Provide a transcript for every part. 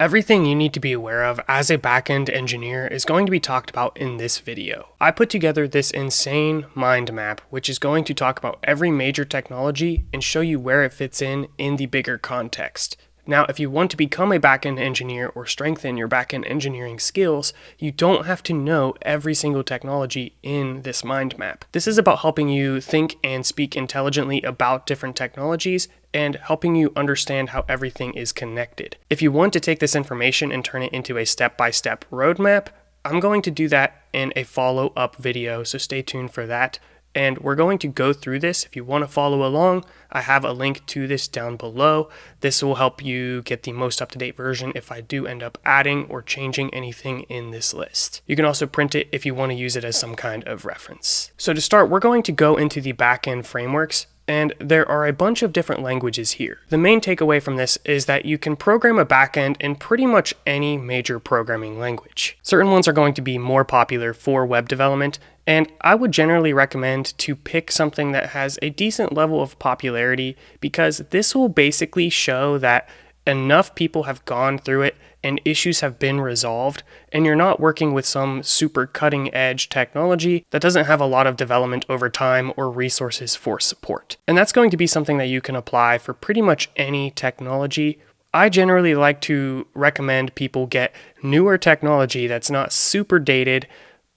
Everything you need to be aware of as a backend engineer is going to be talked about in this video. I put together this insane mind map, which is going to talk about every major technology and show you where it fits in the bigger context. Now, if you want to become a backend engineer or strengthen your backend engineering skills, you don't have to know every single technology in this mind map. This is about helping you think and speak intelligently about different technologies and helping you understand how everything is connected. If you want to take this information and turn it into a step-by-step roadmap, I'm going to do that in a follow-up video, so stay tuned for that. And we're going to go through this. If you want to follow along, I have a link to this down below. This will help you get the most up-to-date version if I do end up adding or changing anything in this list. You can also print it if you want to use it as some kind of reference. So to start, we're going to go into the backend frameworks, and there are a bunch of different languages here. The main takeaway from this is that you can program a backend in pretty much any major programming language. Certain ones are going to be more popular for web development, and I would generally recommend to pick something that has a decent level of popularity because this will basically show that enough people have gone through it and issues have been resolved, and you're not working with some super cutting edge technology that doesn't have a lot of development over time or resources for support. And that's going to be something that you can apply for pretty much any technology. I generally like to recommend people get newer technology that's not super dated,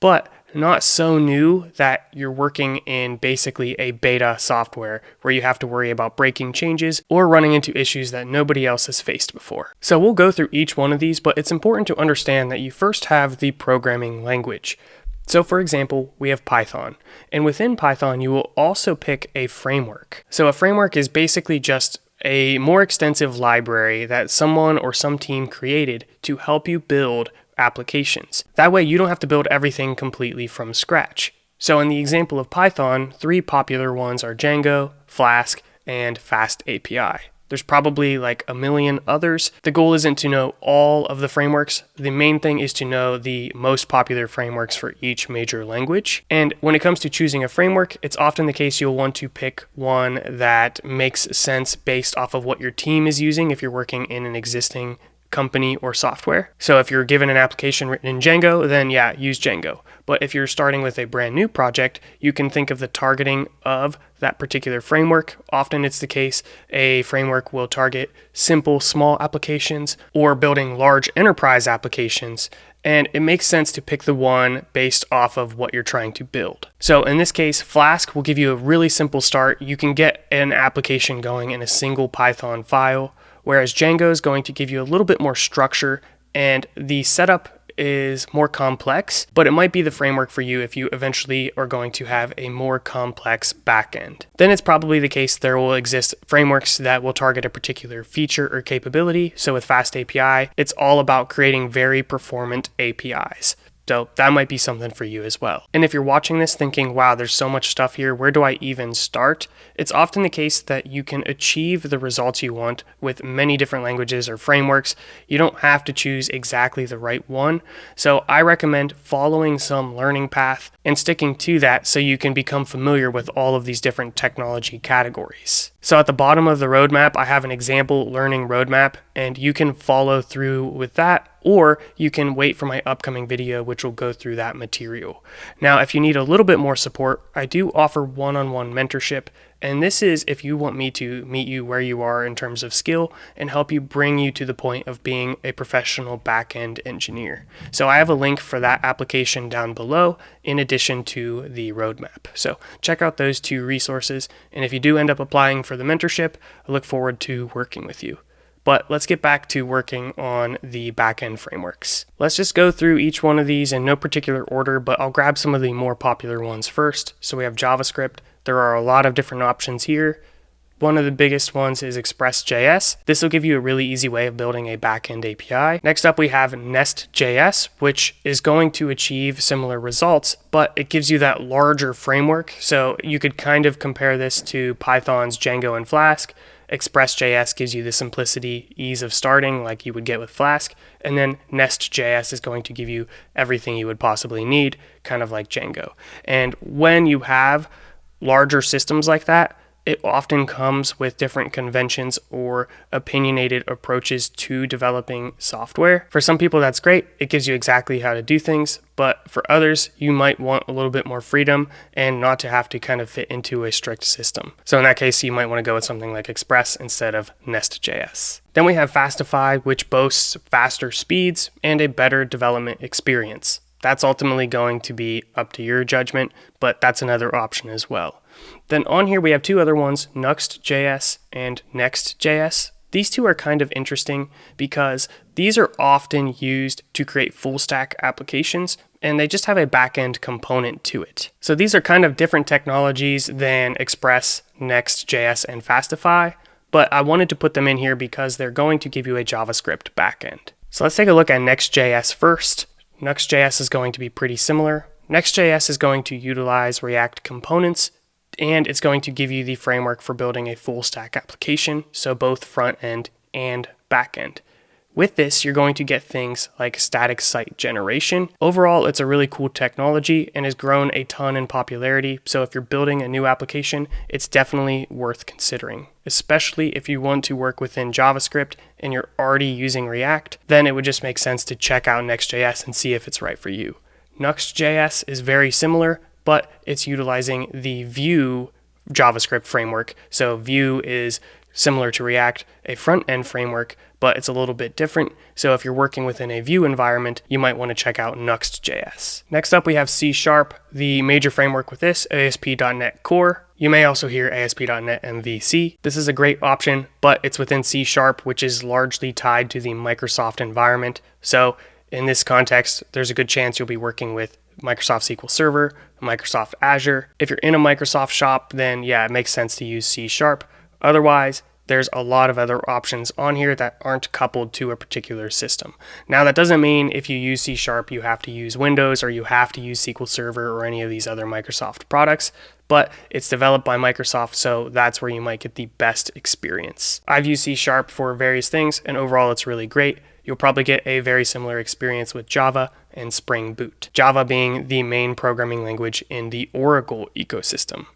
but not so new that you're working in basically a beta software where you have to worry about breaking changes or running into issues that nobody else has faced before. So we'll go through each one of these, but it's important to understand that you first have the programming language. So for example, we have Python, and within Python, you will also pick a framework. So a framework is basically just a more extensive library that someone or some team created to help you build applications. That way you don't have to build everything completely from scratch. So in the example of Python, three popular ones are Django, Flask, and Fast API. There's probably like a million others. The goal isn't to know all of the frameworks. The main thing is to know the most popular frameworks for each major language. And when it comes to choosing a framework, it's often the case you'll want to pick one that makes sense based off of what your team is using if you're working in an existing company or software. So if you're given an application written in Django, then yeah, use Django. But if you're starting with a brand new project, you can think of the targeting of that particular framework. Often it's the case a framework will target simple, small applications or building large enterprise applications. And it makes sense to pick the one based off of what you're trying to build. So in this case, Flask will give you a really simple start. You can get an application going in a single Python file, whereas Django is going to give you a little bit more structure, and the setup is more complex, but it might be the framework for you if you eventually are going to have a more complex backend. Then it's probably the case there will exist frameworks that will target a particular feature or capability. So with Fast API, it's all about creating very performant APIs. So that might be something for you as well. And if you're watching this thinking, wow, there's so much stuff here, where do I even start? It's often the case that you can achieve the results you want with many different languages or frameworks. You don't have to choose exactly the right one. So I recommend following some learning path and sticking to that so you can become familiar with all of these different technology categories. So at the bottom of the roadmap, I have an example learning roadmap, and you can follow through with that, or you can wait for my upcoming video, which will go through that material. Now, if you need a little bit more support, I do offer one-on-one mentorship, and this is if you want me to meet you where you are in terms of skill and help you bring you to the point of being a professional backend engineer. So I have a link for that application down below in addition to the roadmap. So check out those two resources, and if you do end up applying for the mentorship, I look forward to working with you. But let's get back to working on the backend frameworks. Let's just go through each one of these in no particular order, but I'll grab some of the more popular ones first. So we have JavaScript. There are a lot of different options here. One of the biggest ones is Express.js. This will give you a really easy way of building a backend API. Next up, we have Nest.js, which is going to achieve similar results, but it gives you that larger framework. So you could kind of compare this to Python's Django and Flask. Express.js gives you the simplicity, ease of starting like you would get with Flask, and then Nest.js is going to give you everything you would possibly need, kind of like Django. And when you have larger systems like that, it often comes with different conventions or opinionated approaches to developing software. For some people, that's great. It gives you exactly how to do things. But for others, you might want a little bit more freedom and not to have to kind of fit into a strict system. So in that case, you might want to go with something like Express instead of Nest.js. Then we have Fastify, which boasts faster speeds and a better development experience. That's ultimately going to be up to your judgment, but that's another option as well. Then on here, we have two other ones, Nuxt.js and Next.js. These two are kind of interesting because these are often used to create full stack applications, and they just have a backend component to it. So these are kind of different technologies than Express, Next.js, and Fastify, but I wanted to put them in here because they're going to give you a JavaScript backend. So let's take a look at Next.js first. Nuxt.js is going to be pretty similar. Next.js is going to utilize React components, and it's going to give you the framework for building a full stack application, so both front end and back end. With this, you're going to get things like static site generation. Overall, it's a really cool technology and has grown a ton in popularity. So if you're building a new application, it's definitely worth considering, especially if you want to work within JavaScript and you're already using React, then it would just make sense to check out Next.js and see if it's right for you. Nuxt.js is very similar, but it's utilizing the Vue JavaScript framework. So Vue is similar to React, a front-end framework, but it's a little bit different. So if you're working within a Vue environment, you might want to check out Nuxt.js. Next up, we have C#, the major framework with this, ASP.NET Core. You may also hear ASP.NET MVC. This is a great option, but it's within C#, which is largely tied to the Microsoft environment. So in this context, there's a good chance you'll be working with Microsoft SQL Server, Microsoft Azure. If you're in a Microsoft shop, then yeah, it makes sense to use C#. Otherwise, there's a lot of other options on here that aren't coupled to a particular system. Now, that doesn't mean if you use C# you have to use Windows or you have to use SQL Server or any of these other Microsoft products, but it's developed by Microsoft, so that's where you might get the best experience. I've used C# for various things, and overall it's really great. You'll probably get a very similar experience with Java and Spring Boot, Java being the main programming language in the Oracle ecosystem.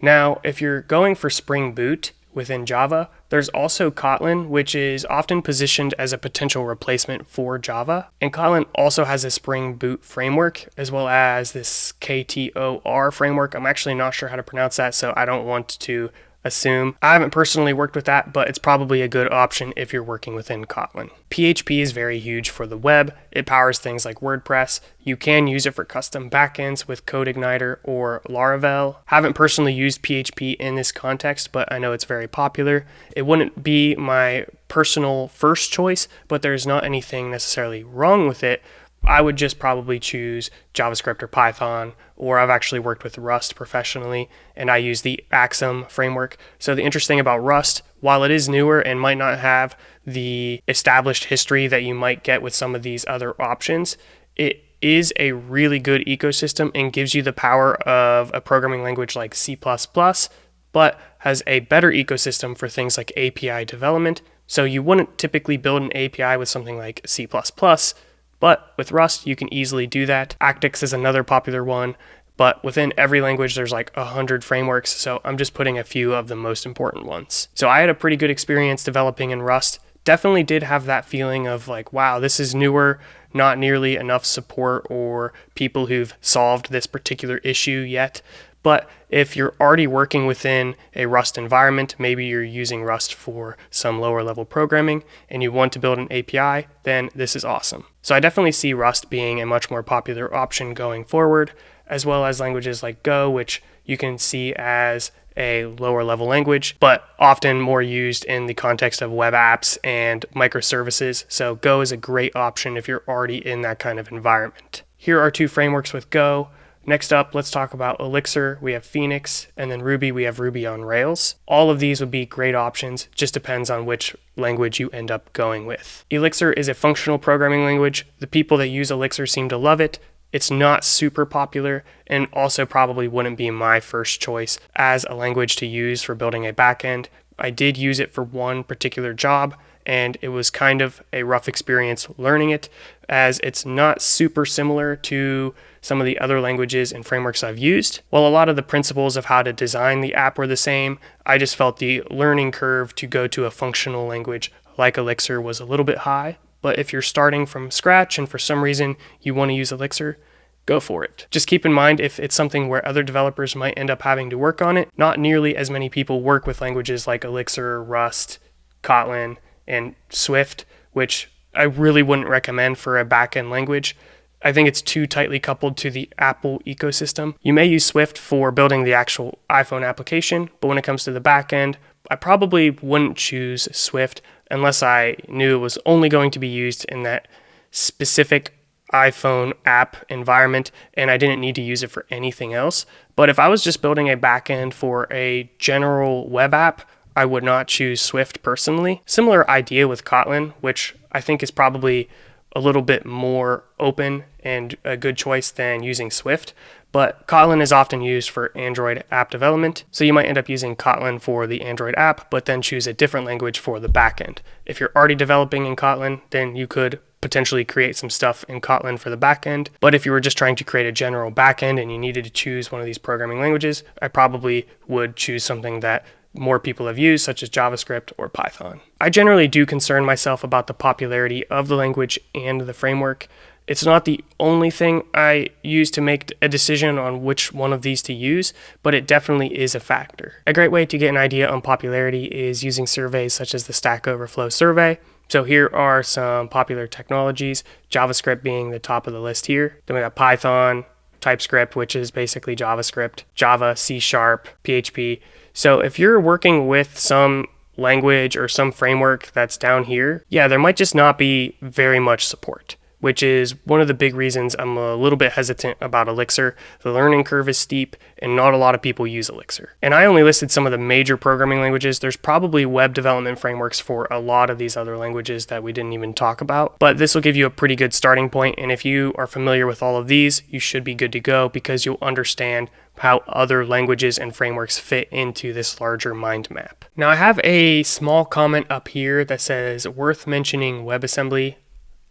Now, if you're going for Spring Boot within Java, there's also Kotlin, which is often positioned as a potential replacement for Java. And Kotlin also has a Spring Boot framework, as well as this KTOR framework. I'm actually not sure how to pronounce that, so I don't want to assume. I haven't personally worked with that, but it's probably a good option if you're working within Kotlin. PHP is very huge for the web. It powers things like WordPress. You can use it for custom backends with CodeIgniter or Laravel. Haven't personally used PHP in this context, but I know it's very popular. It wouldn't be my personal first choice, but there's not anything necessarily wrong with it. I would just probably choose JavaScript or Python, or I've actually worked with Rust professionally, and I use the Axum framework. So the interesting about Rust, while it is newer and might not have the established history that you might get with some of these other options, it is a really good ecosystem and gives you the power of a programming language like C++, but has a better ecosystem for things like API development. So you wouldn't typically build an API with something like C++, but with Rust, you can easily do that. Actix is another popular one, but within every language, there's like 100 frameworks, so I'm just putting a few of the most important ones. So I had a pretty good experience developing in Rust. Definitely did have that feeling of like, wow, this is newer, not nearly enough support or people who've solved this particular issue yet. But if you're already working within a Rust environment, maybe you're using Rust for some lower level programming and you want to build an API, then this is awesome. So I definitely see Rust being a much more popular option going forward, as well as languages like Go, which you can see as a lower level language, but often more used in the context of web apps and microservices. So Go is a great option if you're already in that kind of environment. Here are two frameworks with Go. Next up, let's talk about Elixir. We have Phoenix, and then Ruby, we have Ruby on Rails. All of these would be great options, just depends on which language you end up going with. Elixir is a functional programming language. The people that use Elixir seem to love it. It's not super popular, and also probably wouldn't be my first choice as a language to use for building a backend. I did use it for one particular job, and it was kind of a rough experience learning it, as it's not super similar to some of the other languages and frameworks I've used. While a lot of the principles of how to design the app were the same, I just felt the learning curve to go to a functional language like Elixir was a little bit high. But if you're starting from scratch and for some reason you want to use Elixir, go for it. Just keep in mind, if it's something where other developers might end up having to work on it, not nearly as many people work with languages like Elixir, Rust, Kotlin, and Swift, which I really wouldn't recommend for a backend language. I think it's too tightly coupled to the Apple ecosystem. You may use Swift for building the actual iPhone application, but when it comes to the backend, I probably wouldn't choose Swift unless I knew it was only going to be used in that specific iPhone app environment and I didn't need to use it for anything else. But if I was just building a backend for a general web app, I would not choose Swift personally. Similar idea with Kotlin, which I think is probably a little bit more open and a good choice than using Swift. But Kotlin is often used for Android app development, so you might end up using Kotlin for the Android app, but then choose a different language for the backend. If you're already developing in Kotlin, then you could potentially create some stuff in Kotlin for the backend. But if you were just trying to create a general backend and you needed to choose one of these programming languages, I probably would choose something that more people have used, such as JavaScript or Python. I generally do concern myself about the popularity of the language and the framework. It's not the only thing I use to make a decision on which one of these to use, but it definitely is a factor. A great way to get an idea on popularity is using surveys such as the Stack Overflow survey. So here are some popular technologies, JavaScript being the top of the list here. Then we got Python, TypeScript, which is basically JavaScript, Java, C#, PHP. So if you're working with some language or some framework that's down here, yeah, there might just not be very much support, which is one of the big reasons I'm a little bit hesitant about Elixir. The learning curve is steep and not a lot of people use Elixir. And I only listed some of the major programming languages. There's probably web development frameworks for a lot of these other languages that we didn't even talk about, but this will give you a pretty good starting point. And if you are familiar with all of these, you should be good to go because you'll understand how other languages and frameworks fit into this larger mind map. Now I have a small comment up here that says worth mentioning WebAssembly.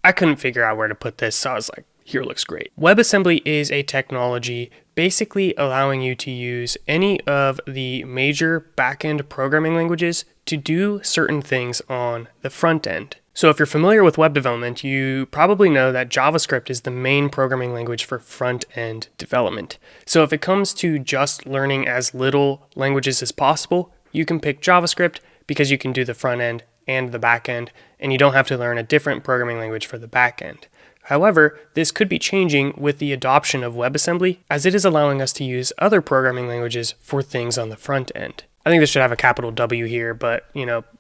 I couldn't figure out where to put this, so I was like, here looks great. WebAssembly is a technology basically allowing you to use any of the major backend programming languages to do certain things on the front end. So if you're familiar with web development, you probably know that JavaScript is the main programming language for front-end development. So if it comes to just learning as little languages as possible, you can pick JavaScript because you can do the front end and the back end, and you don't have to learn a different programming language for the back end. However, this could be changing with the adoption of WebAssembly, as it is allowing us to use other programming languages for things on the front end. I think this should have a capital W here, but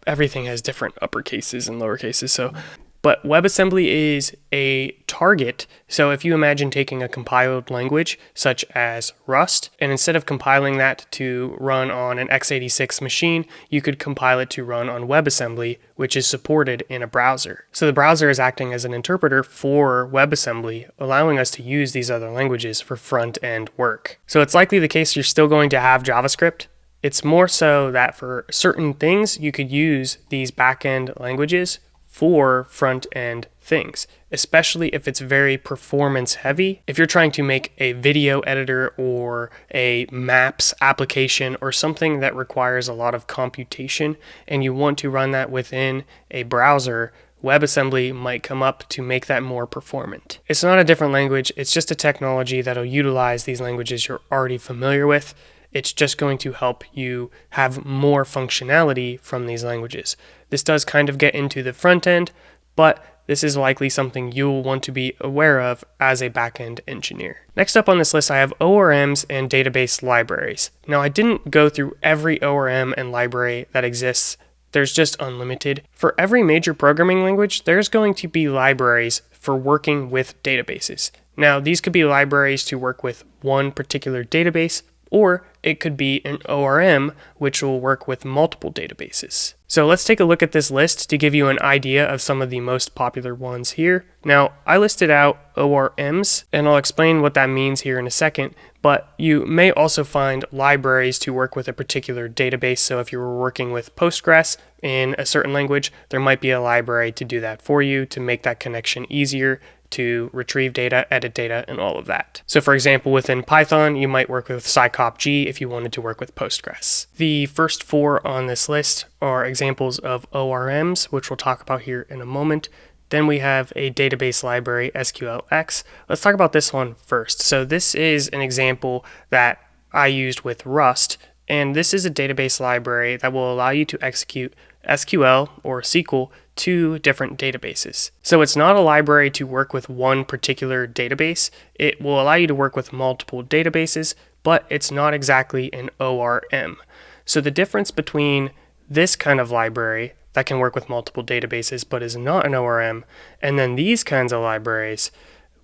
everything has different uppercases and lowercases. But WebAssembly is a target. So if you imagine taking a compiled language such as Rust, and instead of compiling that to run on an x86 machine, you could compile it to run on WebAssembly, which is supported in a browser. So the browser is acting as an interpreter for WebAssembly, allowing us to use these other languages for front-end work. So it's likely the case you're still going to have JavaScript. It's more so that for certain things, you could use these back-end languages for front-end things, especially if it's very performance heavy. If you're trying to make a video editor or a maps application or something that requires a lot of computation and you want to run that within a browser, WebAssembly might come up to make that more performant. It's not a different language, it's just a technology that'll utilize these languages you're already familiar with. It's just going to help you have more functionality from these languages. This does kind of get into the front end, but this is likely something you'll want to be aware of as a backend engineer. Next up on this list, I have ORMs and database libraries. Now, I didn't go through every ORM and library that exists. There's just unlimited. For every major programming language, there's going to be libraries for working with databases. Now, these could be libraries to work with one particular database, or it could be an ORM, which will work with multiple databases. So let's take a look at this list to give you an idea of some of the most popular ones here. Now, I listed out ORMs, and I'll explain what that means here in a second, but you may also find libraries to work with a particular database. So if you were working with Postgres, in a certain language, there might be a library to do that for you to make that connection easier to retrieve data, edit data, and all of that. So for example, within Python, you might work with scicopg if you wanted to work with Postgres. The first 4 on this list are examples of ORMs, which we'll talk about here in a moment. Then we have a database library, SQLX. Let's talk about this one first. So this is an example that I used with Rust, and this is a database library that will allow you to execute SQL or SQL to different databases. So it's not a library to work with one particular database. It will allow you to work with multiple databases, but it's not exactly an ORM. So the difference between this kind of library that can work with multiple databases but is not an ORM, and then these kinds of libraries,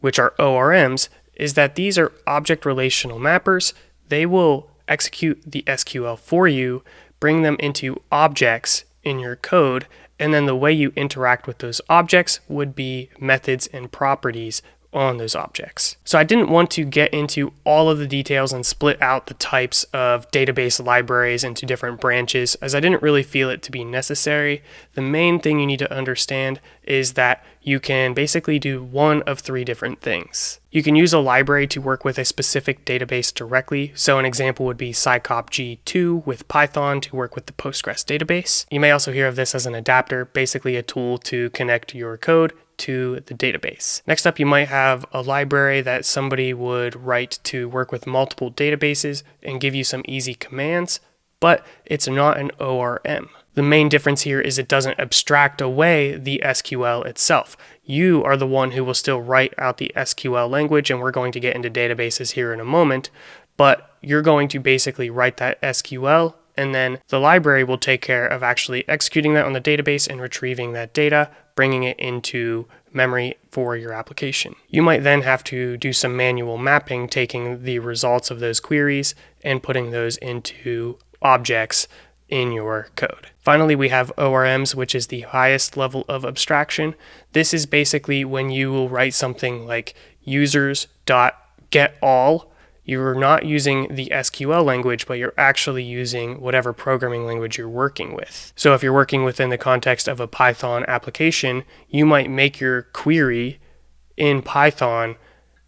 which are ORMs, is that these are object relational mappers. They will execute the SQL for you, bring them into objects in your code, and then the way you interact with those objects would be methods and properties on those objects. So I didn't want to get into all of the details and split out the types of database libraries into different branches, as I didn't really feel it to be necessary. The main thing you need to understand is that you can basically do one of 3 different things. You can use a library to work with a specific database directly. So an example would be scicopg2 with Python to work with the Postgres database. You may also hear of this as an adapter, basically a tool to connect your code to the database. Next up, you might have a library that somebody would write to work with multiple databases and give you some easy commands, but it's not an ORM. The main difference here is it doesn't abstract away the SQL itself. You are the one who will still write out the SQL language, and we're going to get into databases here in a moment, but you're going to basically write that SQL, and then the library will take care of actually executing that on the database and retrieving that data, bringing it into memory for your application. You might then have to do some manual mapping, taking the results of those queries and putting those into objects in your code. Finally, we have ORMs, which is the highest level of abstraction. This is basically when you will write something like users.getAll. You're not using the SQL language, but you're actually using whatever programming language you're working with. So if you're working within the context of a Python application, you might make your query in Python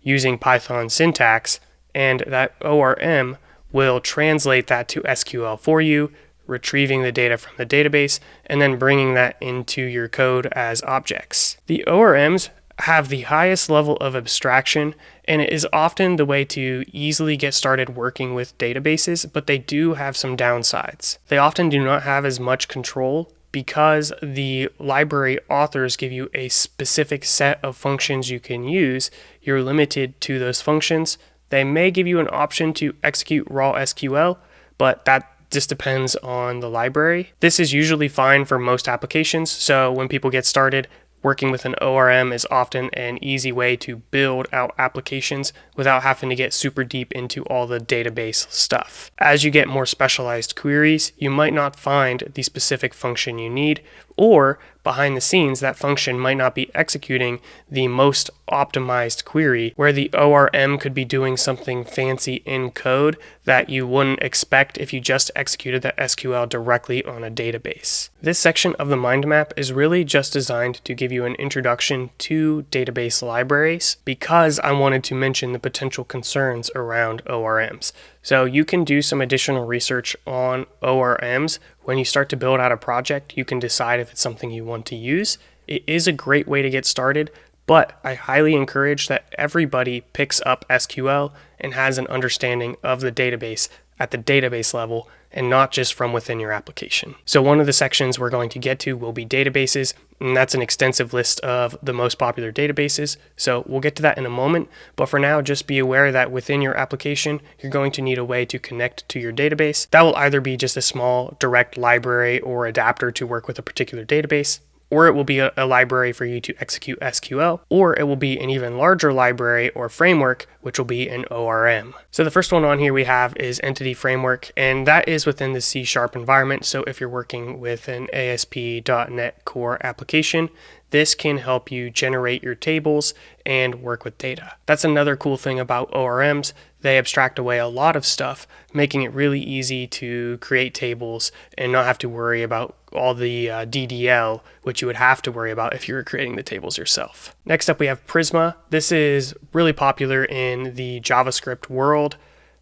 using Python syntax, and that ORM will translate that to SQL for you, retrieving the data from the database, and then bringing that into your code as objects. The ORMs have the highest level of abstraction, and it is often the way to easily get started working with databases, but they do have some downsides. They often do not have as much control because the library authors give you a specific set of functions you can use. You're limited to those functions. They may give you an option to execute raw SQL, but that just depends on the library. This is usually fine for most applications, so when people get started, working with an ORM is often an easy way to build out applications without having to get super deep into all the database stuff. As you get more specialized queries, you might not find the specific function you need, or behind the scenes, that function might not be executing the most optimized query, where the ORM could be doing something fancy in code that you wouldn't expect if you just executed the SQL directly on a database. This section of the mind map is really just designed to give you an introduction to database libraries, because I wanted to mention the potential concerns around ORMs. So you can do some additional research on ORMs. When you start to build out a project, you can decide if it's something you want to use. It is a great way to get started, but I highly encourage that everybody picks up SQL and has an understanding of the database at the database level and not just from within your application. So one of the sections we're going to get to will be databases, and that's an extensive list of the most popular databases. So we'll get to that in a moment, but for now, just be aware that within your application, you're going to need a way to connect to your database. That will either be just a small direct library or adapter to work with a particular database, or it will be a library for you to execute SQL, or it will be an even larger library or framework, which will be an ORM. So the first one on here we have is Entity Framework, and that is within the C# environment. So if you're working with an ASP.NET Core application, this can help you generate your tables and work with data. That's another cool thing about ORMs. They abstract away a lot of stuff, making it really easy to create tables and not have to worry about all the DDL, which you would have to worry about if you were creating the tables yourself. Next up, we have Prisma. This is really popular in the JavaScript world.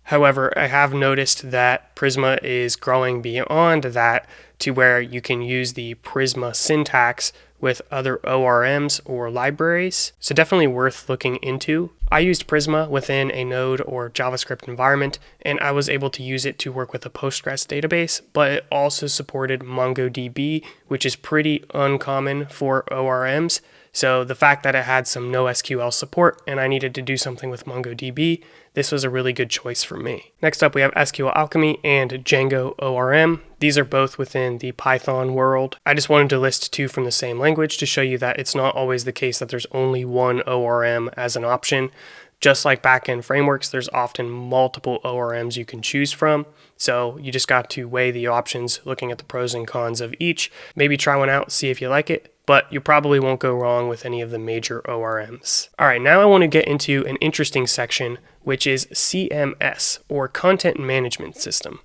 However, I have noticed that Prisma is growing beyond that to where you can use the Prisma syntax with other ORMs or libraries. So definitely worth looking into. I used Prisma within a Node or JavaScript environment, and I was able to use it to work with a Postgres database, but it also supported MongoDB, which is pretty uncommon for ORMs. So the fact that it had some NoSQL support and I needed to do something with MongoDB, this was a really good choice for me. Next up, we have SQL Alchemy and Django ORM. These are both within the Python world. I just wanted to list two from the same language to show you that it's not always the case that there's only one ORM as an option. Just like Backend Frameworks, there's often multiple ORMs you can choose from. So you just got to weigh the options, looking at the pros and cons of each. Maybe try one out, see if you like it, but you probably won't go wrong with any of the major ORMs. All right, now I want to get into an interesting section, which is CMS, or Content Management System.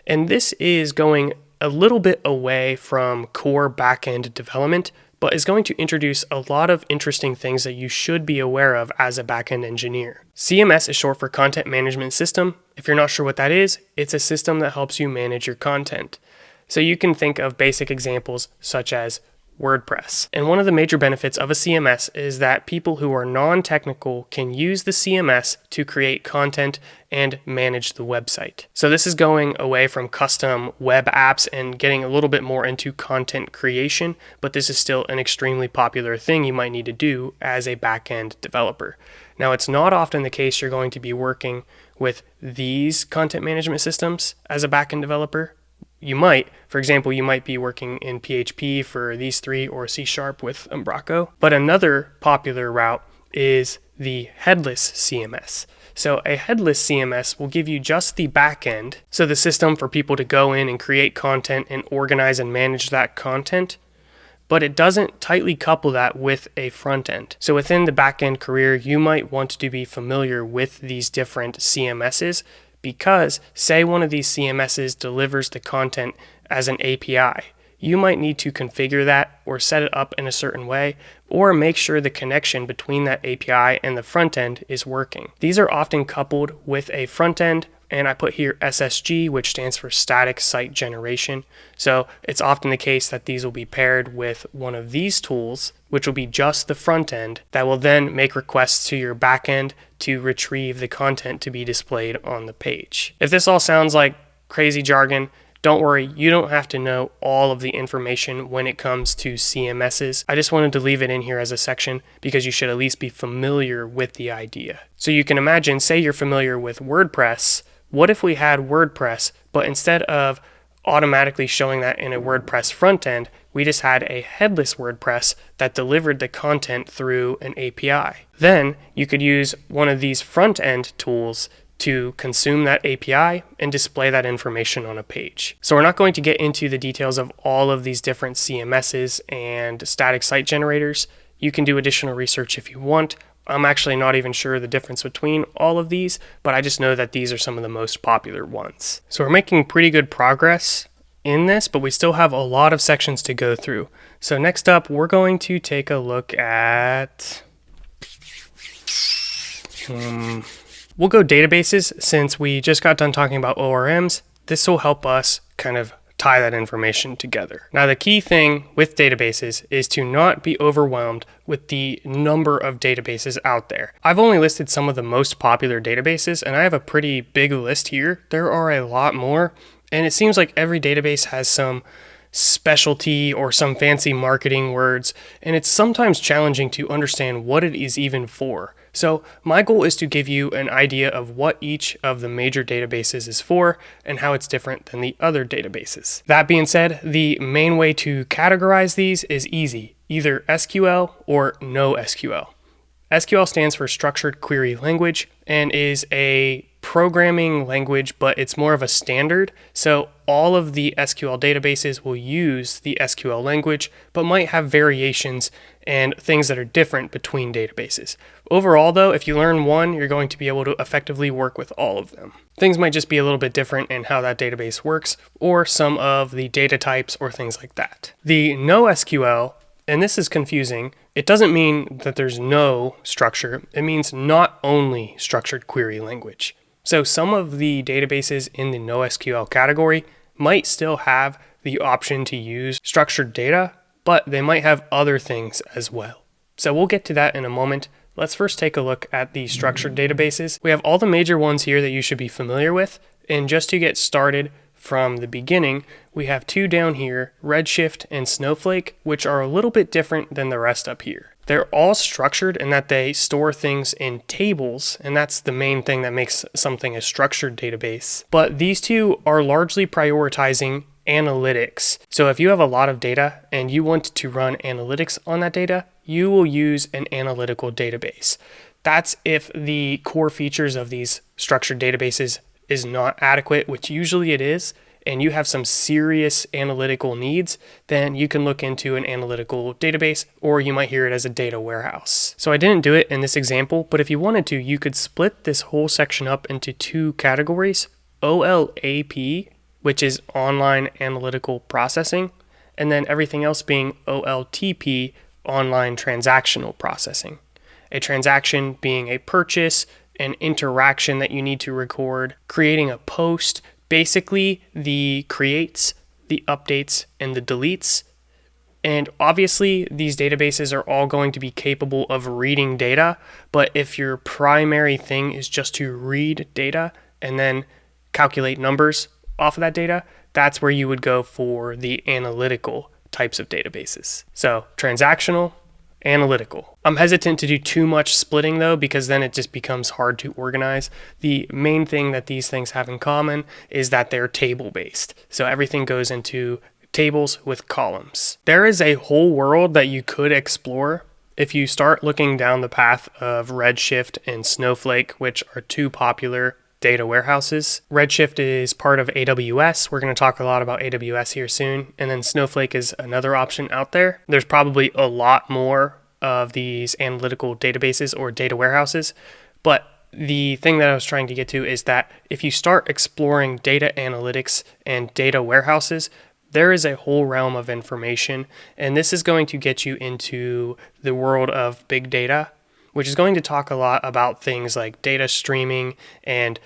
And this is going a little bit away from core backend development, but is going to introduce a lot of interesting things that you should be aware of as a backend engineer. CMS is short for Content Management System. If you're not sure what that is, it's a system that helps you manage your content. So you can think of basic examples such as WordPress. And one of the major benefits of a CMS is that people who are non-technical can use the CMS to create content and manage the website. So this is going away from custom web apps and getting a little bit more into content creation, but this is still an extremely popular thing you might need to do as a backend developer. Now, it's not often the case you're going to be working with these content management systems as a backend developer. You might, for example, you might be working in PHP for these three or C# with Umbraco. But another popular route is the headless CMS. So a headless CMS will give you just the backend, so the system for people to go in and create content and organize and manage that content, but it doesn't tightly couple that with a front end. So within the backend career, you might want to be familiar with these different CMSs, because say one of these CMSs delivers the content as an API. You might need to configure that or set it up in a certain way, or make sure the connection between that API and the front end is working. These are often coupled with a front end, and I put here SSG, which stands for Static Site Generation. So it's often the case that these will be paired with one of these tools, which will be just the front end, that will then make requests to your back end to retrieve the content to be displayed on the page. If this all sounds like crazy jargon, don't worry, you don't have to know all of the information when it comes to CMSs. I just wanted to leave it in here as a section because you should at least be familiar with the idea. So you can imagine, say you're familiar with WordPress. What if we had WordPress, but instead of automatically showing that in a WordPress front end, we just had a headless WordPress that delivered the content through an API. Then you could use one of these front end tools to consume that API and display that information on a page. So we're not going to get into the details of all of these different CMSs and static site generators. You can do additional research if you want. I'm actually not even sure the difference between all of these, but I just know that these are some of the most popular ones. So we're making pretty good progress in this, but we still have a lot of sections to go through. So next up, we're going to take a look at we'll go databases, since we just got done talking about ORMs. This will help us kind of tie that information together. Now, the key thing with databases is to not be overwhelmed with the number of databases out there. I've only listed some of the most popular databases, and I have a pretty big list here. There are a lot more, and it seems like every database has some specialty or some fancy marketing words, and it's sometimes challenging to understand what it is even for. So my goal is to give you an idea of what each of the major databases is for and how it's different than the other databases. That being said, the main way to categorize these is easy, either SQL or NoSQL. SQL stands for Structured Query Language and is a programming language, but it's more of a standard. So all of the SQL databases will use the SQL language, but might have variations and things that are different between databases. Overall though, if you learn one, you're going to be able to effectively work with all of them. Things might just be a little bit different in how that database works, or some of the data types or things like that. The NoSQL, and this is confusing, it doesn't mean that there's no structure, it means not only structured query language. So some of the databases in the NoSQL category might still have the option to use structured data, but they might have other things as well. So we'll get to that in a moment. Let's first take a look at the structured databases. We have all the major ones here that you should be familiar with, and just to get started from the beginning, we have two down here, Redshift and Snowflake, which are a little bit different than the rest up here. They're all structured in that they store things in tables, and that's the main thing that makes something a structured database. But these two are largely prioritizing analytics. So if you have a lot of data and you want to run analytics on that data, you will use an analytical database. That's if the core features of these structured databases is not adequate, which usually it is, and you have some serious analytical needs, then you can look into an analytical database, or you might hear it as a data warehouse. So I didn't do it in this example, but if you wanted to, you could split this whole section up into two categories, OLAP, which is online analytical processing, and then everything else being OLTP, online transactional processing. A transaction being a purchase, an interaction that you need to record, creating a post, basically the creates, the updates, and the deletes. And obviously these databases are all going to be capable of reading data, but if your primary thing is just to read data and then calculate numbers off of that data, that's where you would go for the analytical types of databases. So transactional, analytical. I'm hesitant to do too much splitting though, because then it just becomes hard to organize. The main thing that these things have in common is that they're table based. So everything goes into tables with columns. There is a whole world that you could explore if you start looking down the path of Redshift and Snowflake, which are two popular data warehouses. Redshift is part of AWS. We're going to talk a lot about AWS here soon. And then Snowflake is another option out there. There's probably a lot more of these analytical databases or data warehouses. But the thing that I was trying to get to is that if you start exploring data analytics and data warehouses, there is a whole realm of information. And this is going to get you into the world of big data, which is going to talk a lot about things like data streaming and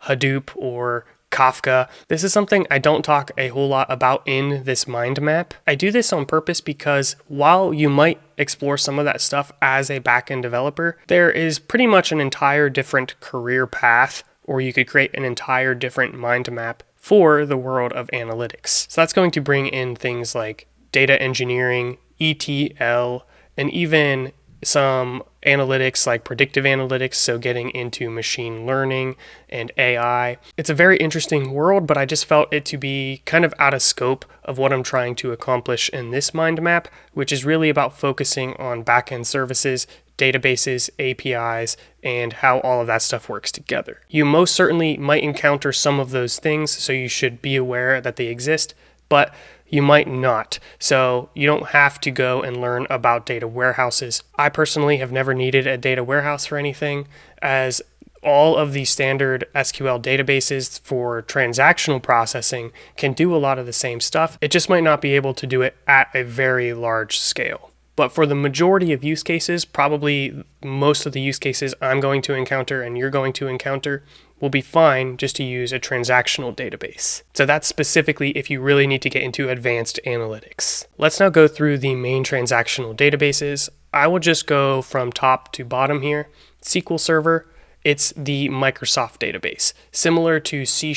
Hadoop or Kafka. This is something I don't talk a whole lot about in this mind map. I do this on purpose because while you might explore some of that stuff as a backend developer, there is pretty much an entire different career path, or you could create an entire different mind map for the world of analytics. So that's going to bring in things like data engineering, ETL, and even some analytics like predictive analytics, so getting into machine learning and AI. It's a very interesting world, but I just felt it to be kind of out of scope of what I'm trying to accomplish in this mind map, which is really about focusing on backend services, databases, APIs, and how all of that stuff works together. You most certainly might encounter some of those things, so you should be aware that they exist, but you might not. So you don't have to go and learn about data warehouses. I personally have never needed a data warehouse for anything, as all of the standard SQL databases for transactional processing can do a lot of the same stuff. It just might not be able to do it at a very large scale. But for the majority of use cases, probably most of the use cases I'm going to encounter and you're going to encounter will be fine just to use a transactional database. So that's specifically if you really need to get into advanced analytics. Let's now go through the main transactional databases. I will just go from top to bottom here. SQL Server, it's the Microsoft database, similar to C#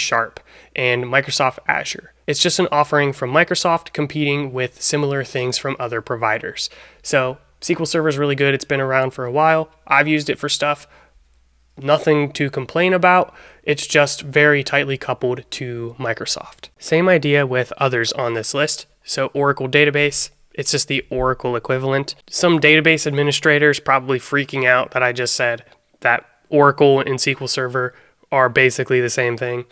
and Microsoft Azure. It's just an offering from Microsoft competing with similar things from other providers. So SQL Server is really good. It's been around for a while. I've used it for stuff. Nothing to complain about. It's just very tightly coupled to Microsoft. Same idea with others on this list. So Oracle database, it's just the Oracle equivalent. Some database administrators probably freaking out that I just said that Oracle and SQL Server are basically the same thing.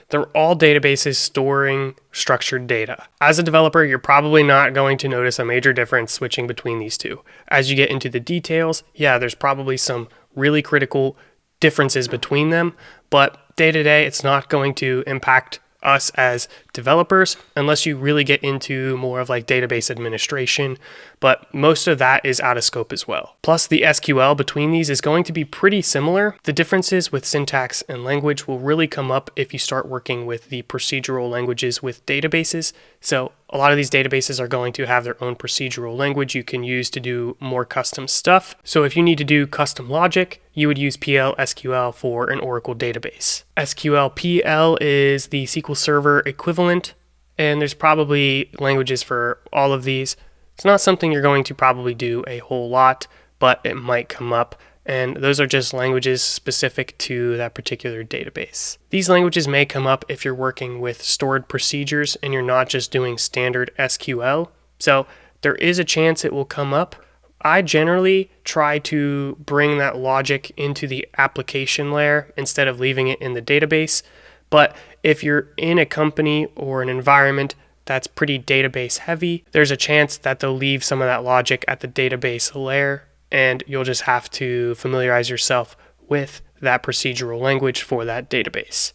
They're all databases storing structured data. As a developer, you're probably not going to notice a major difference switching between these two. As you get into the details, yeah, there's probably some really critical differences between them, but day to day, it's not going to impact us as developers unless you really get into more of like database administration, but most of that is out of scope as well. Plus, the SQL between these is going to be pretty similar. The differences with syntax and language will really come up if you start working with the procedural languages with databases. So a lot of these databases are going to have their own procedural language you can use to do more custom stuff. So if you need to do custom logic, you would use PL SQL for an Oracle database. SQL PL is the SQL Server equivalent, and there's probably languages for all of these. It's not something you're going to probably do a whole lot, but it might come up, and those are just languages specific to that particular database. These languages may come up if you're working with stored procedures and you're not just doing standard SQL, so there is a chance it will come up. I generally try to bring that logic into the application layer instead of leaving it in the database. But if you're in a company or an environment that's pretty database heavy, there's a chance that they'll leave some of that logic at the database layer, and you'll just have to familiarize yourself with that procedural language for that database.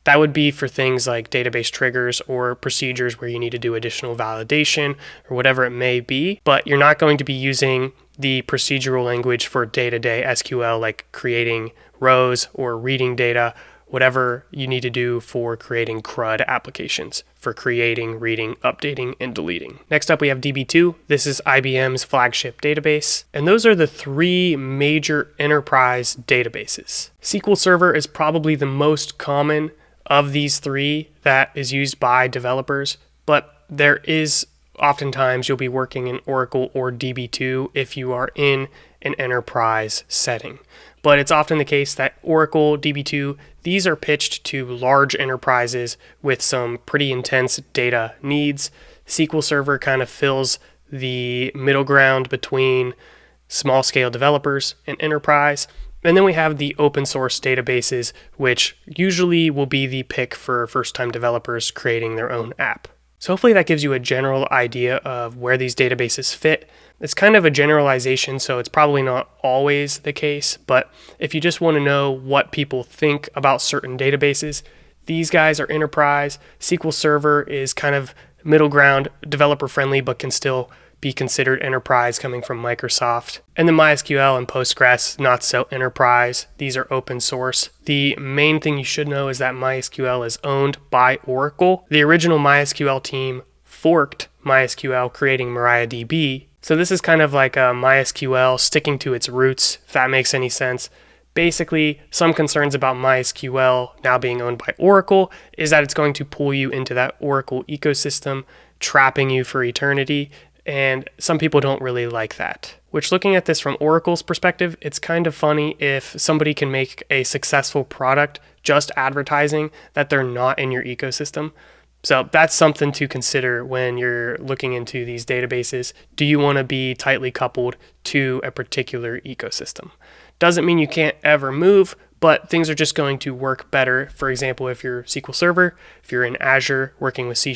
That would be for things like database triggers or procedures where you need to do additional validation or whatever it may be, but you're not going to be using the procedural language for day-to-day SQL, like creating rows or reading data, whatever you need to do for creating CRUD applications, for creating, reading, updating, and deleting. Next up, we have DB2. This is IBM's flagship database, and those are the three major enterprise databases. SQL Server is probably the most common of these three that is used by developers, but there is oftentimes you'll be working in Oracle or DB2 if you are in an enterprise setting. But it's often the case that Oracle, DB2, these are pitched to large enterprises with some pretty intense data needs. SQL Server kind of fills the middle ground between small scale developers and enterprise. And then we have the open source databases, which usually will be the pick for first-time developers creating their own app. So hopefully that gives you a general idea of where these databases fit. It's kind of a generalization, so it's probably not always the case, but if you just want to know what people think about certain databases, these guys are enterprise. SQL Server is kind of middle ground, developer friendly, but can still be considered enterprise coming from Microsoft. And then MySQL and Postgres, not so enterprise. These are open source. The main thing you should know is that MySQL is owned by Oracle. The original MySQL team forked MySQL, creating MariaDB. So this is kind of like a MySQL sticking to its roots, if that makes any sense. Basically, some concerns about MySQL now being owned by Oracle is that it's going to pull you into that Oracle ecosystem, trapping you for eternity. And some people don't really like that. Which, looking at this from Oracle's perspective, it's kind of funny if somebody can make a successful product just advertising that they're not in your ecosystem. So that's something to consider when you're looking into these databases. Do you want to be tightly coupled to a particular ecosystem? Doesn't mean you can't ever move, but things are just going to work better. For example, if you're SQL Server, if you're in Azure working with C#,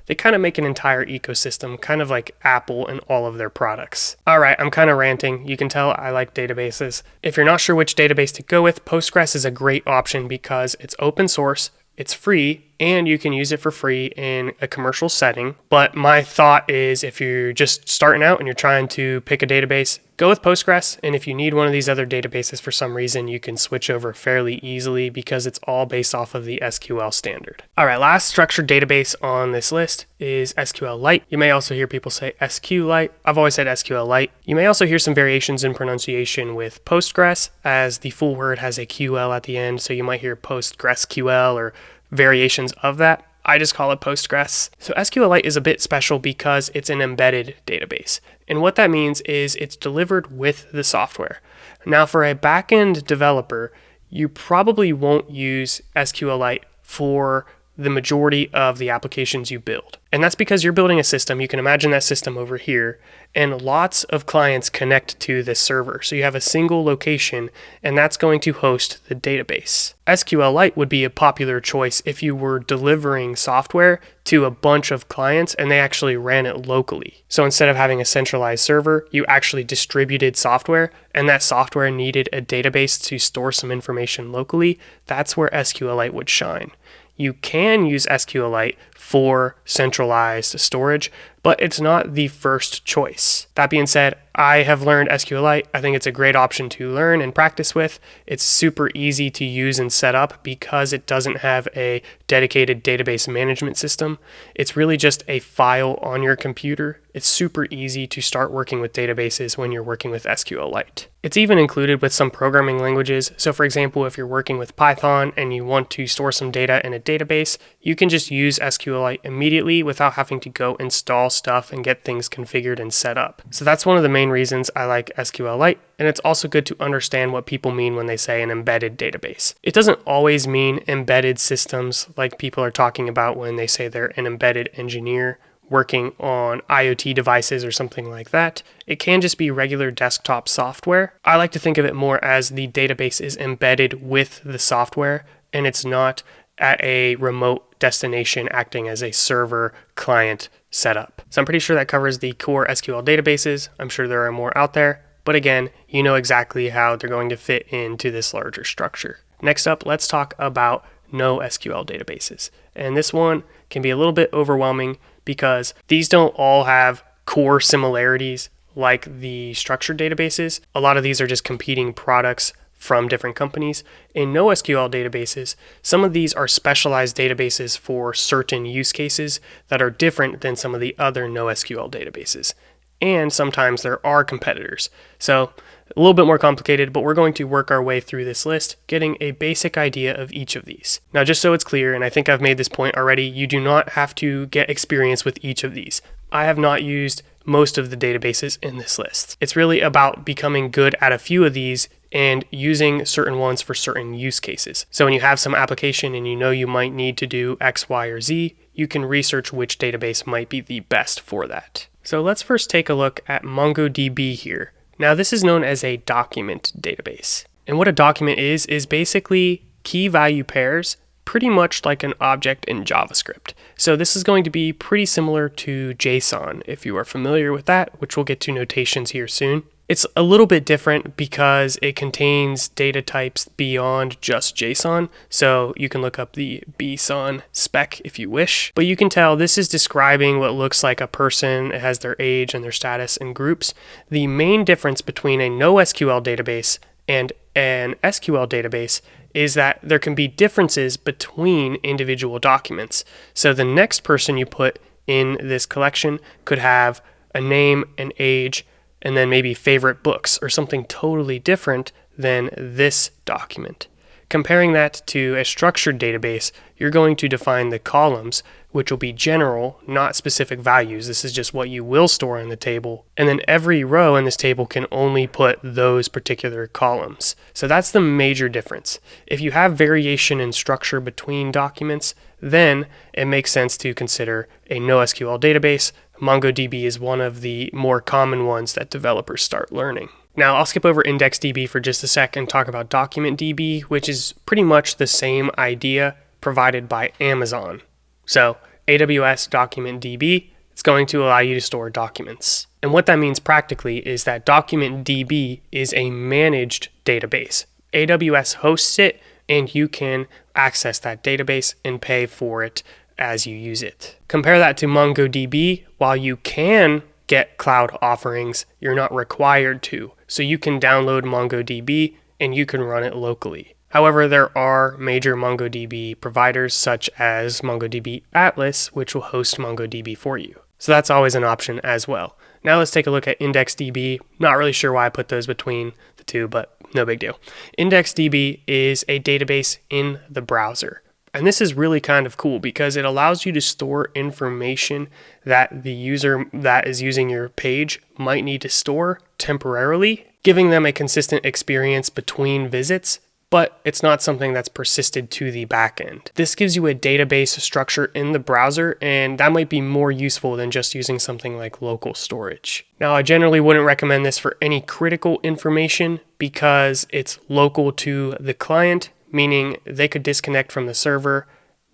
they kind of make an entire ecosystem, kind of like Apple and all of their products. All right, I'm kind of ranting. You can tell I like databases. If you're not sure which database to go with, Postgres is a great option because it's open source, it's free, and you can use it for free in a commercial setting. But my thought is if you're just starting out and you're trying to pick a database, go with Postgres. And if you need one of these other databases for some reason, you can switch over fairly easily because it's all based off of the SQL standard. All right, last structured database on this list is SQLite. You may also hear people say SQLite. I've always said SQLite. You may also hear some variations in pronunciation with Postgres, as the full word has a QL at the end. So you might hear PostgreSQL or variations of that. I just call it Postgres. So SQLite is a bit special because it's an embedded database. And what that means is it's delivered with the software. Now, for a backend developer, you probably won't use SQLite for the majority of the applications you build. And that's because you're building a system. You can imagine that system over here, and lots of clients connect to this server. So you have a single location, and that's going to host the database. SQLite would be a popular choice if you were delivering software to a bunch of clients and they actually ran it locally. So instead of having a centralized server, you actually distributed software, and that software needed a database to store some information locally. That's where SQLite would shine. You can use SQLite for centralized storage, but it's not the first choice. That being said, I have learned SQLite. I think it's a great option to learn and practice with. It's super easy to use and set up because it doesn't have a dedicated database management system. It's really just a file on your computer. It's super easy to start working with databases when you're working with SQLite. It's even included with some programming languages. So for example, if you're working with Python and you want to store some data in a database, you can just use SQLite immediately without having to go install stuff and get things configured and set up. So that's one of the main reasons I like SQLite, and it's also good to understand what people mean when they say an embedded database. It doesn't always mean embedded systems like people are talking about when they say they're an embedded engineer working on IoT devices or something like that. It can just be regular desktop software. I like to think of it more as the database is embedded with the software, and it's not at a remote destination acting as a server client setup. So I'm pretty sure that covers the core SQL databases. I'm sure there are more out there, but again, you know exactly how they're going to fit into this larger structure. Next up, let's talk about NoSQL databases. And this one can be a little bit overwhelming because these don't all have core similarities like the structured databases. A lot of these are just competing products from different companies. In NoSQL databases, some of these are specialized databases for certain use cases that are different than some of the other NoSQL databases. And sometimes there are competitors. So a little bit more complicated, but we're going to work our way through this list, getting a basic idea of each of these. Now, just so it's clear, and I think I've made this point already, you do not have to get experience with each of these. I have not used most of the databases in this list. It's really about becoming good at a few of these and using certain ones for certain use cases. So when you have some application and you know you might need to do X, Y, or Z, you can research which database might be the best for that. So let's first take a look at MongoDB here. Now this is known as a document database. And what a document is basically key value pairs, pretty much like an object in JavaScript. So this is going to be pretty similar to JSON if you are familiar with that, which we'll get to notations here soon. It's a little bit different because it contains data types beyond just JSON. So you can look up the BSON spec if you wish, but you can tell this is describing what looks like a person. It has their age and their status in groups. The main difference between a NoSQL database and an SQL database is that there can be differences between individual documents. So the next person you put in this collection could have a name, an age, and then maybe favorite books or something totally different than this document. Comparing that to a structured database, you're going to define the columns, which will be general, not specific values. This is just what you will store in the table. And then every row in this table can only put those particular columns. So that's the major difference. If you have variation in structure between documents, then it makes sense to consider a NoSQL database. MongoDB is one of the more common ones that developers start learning. Now, I'll skip over IndexedDB for just a sec and talk about DocumentDB, which is pretty much the same idea provided by Amazon. So, AWS DocumentDB, it's going to allow you to store documents. And what that means practically is that DocumentDB is a managed database. AWS hosts it, and you can access that database and pay for it as you use it. Compare that to MongoDB. While you can get cloud offerings, you're not required to. So you can download MongoDB and you can run it locally. However, there are major MongoDB providers such as MongoDB Atlas, which will host MongoDB for you. So that's always an option as well. Now let's take a look at IndexedDB. Not really sure why I put those between the two, but no big deal. IndexedDB is a database in the browser. And this is really kind of cool because it allows you to store information that the user that is using your page might need to store temporarily, giving them a consistent experience between visits but it's not something that's persisted to the backend. This gives you a database structure in the browser, and that might be more useful than just using something like local storage. Now, I generally wouldn't recommend this for any critical information because it's local to the client, meaning they could disconnect from the server.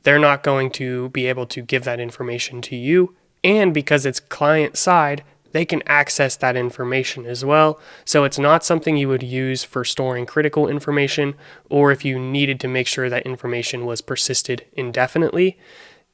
They're not going to be able to give that information to you. And because it's client side, they can access that information as well. So it's not something you would use for storing critical information, or if you needed to make sure that information was persisted indefinitely,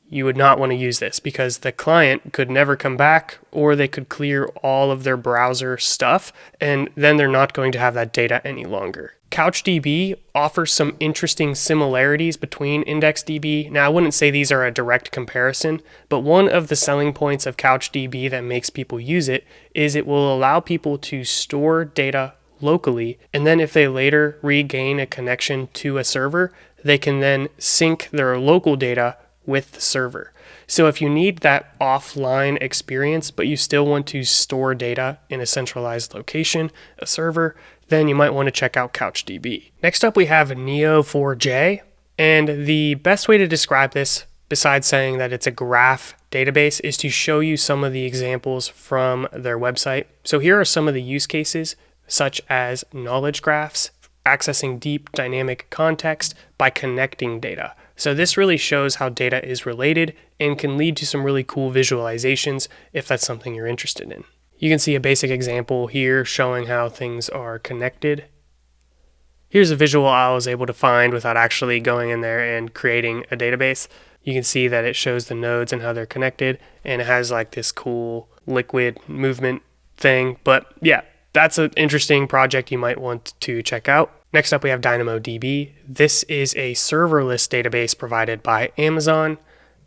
you would not want to use this because the client could never come back, or they could clear all of their browser stuff, and then they're not going to have that data any longer. CouchDB offers some interesting similarities between IndexedDB. Now, I wouldn't say these are a direct comparison, but one of the selling points of CouchDB that makes people use it is it will allow people to store data locally, and then if they later regain a connection to a server, they can then sync their local data with the server. So if you need that offline experience, but you still want to store data in a centralized location, a server, then you might want to check out CouchDB. Next up, we have Neo4j, and the best way to describe this, besides saying that it's a graph database, is to show you some of the examples from their website. So here are some of the use cases, such as knowledge graphs, accessing deep dynamic context by connecting data. So this really shows how data is related and can lead to some really cool visualizations if that's something you're interested in. You can see a basic example here showing how things are connected. Here's a visual I was able to find without actually going in there and creating a database. You can see that it shows the nodes and how they're connected, and it has like this cool liquid movement thing. But yeah, that's an interesting project you might want to check out. Next up, we have DynamoDB. This is a serverless database provided by Amazon.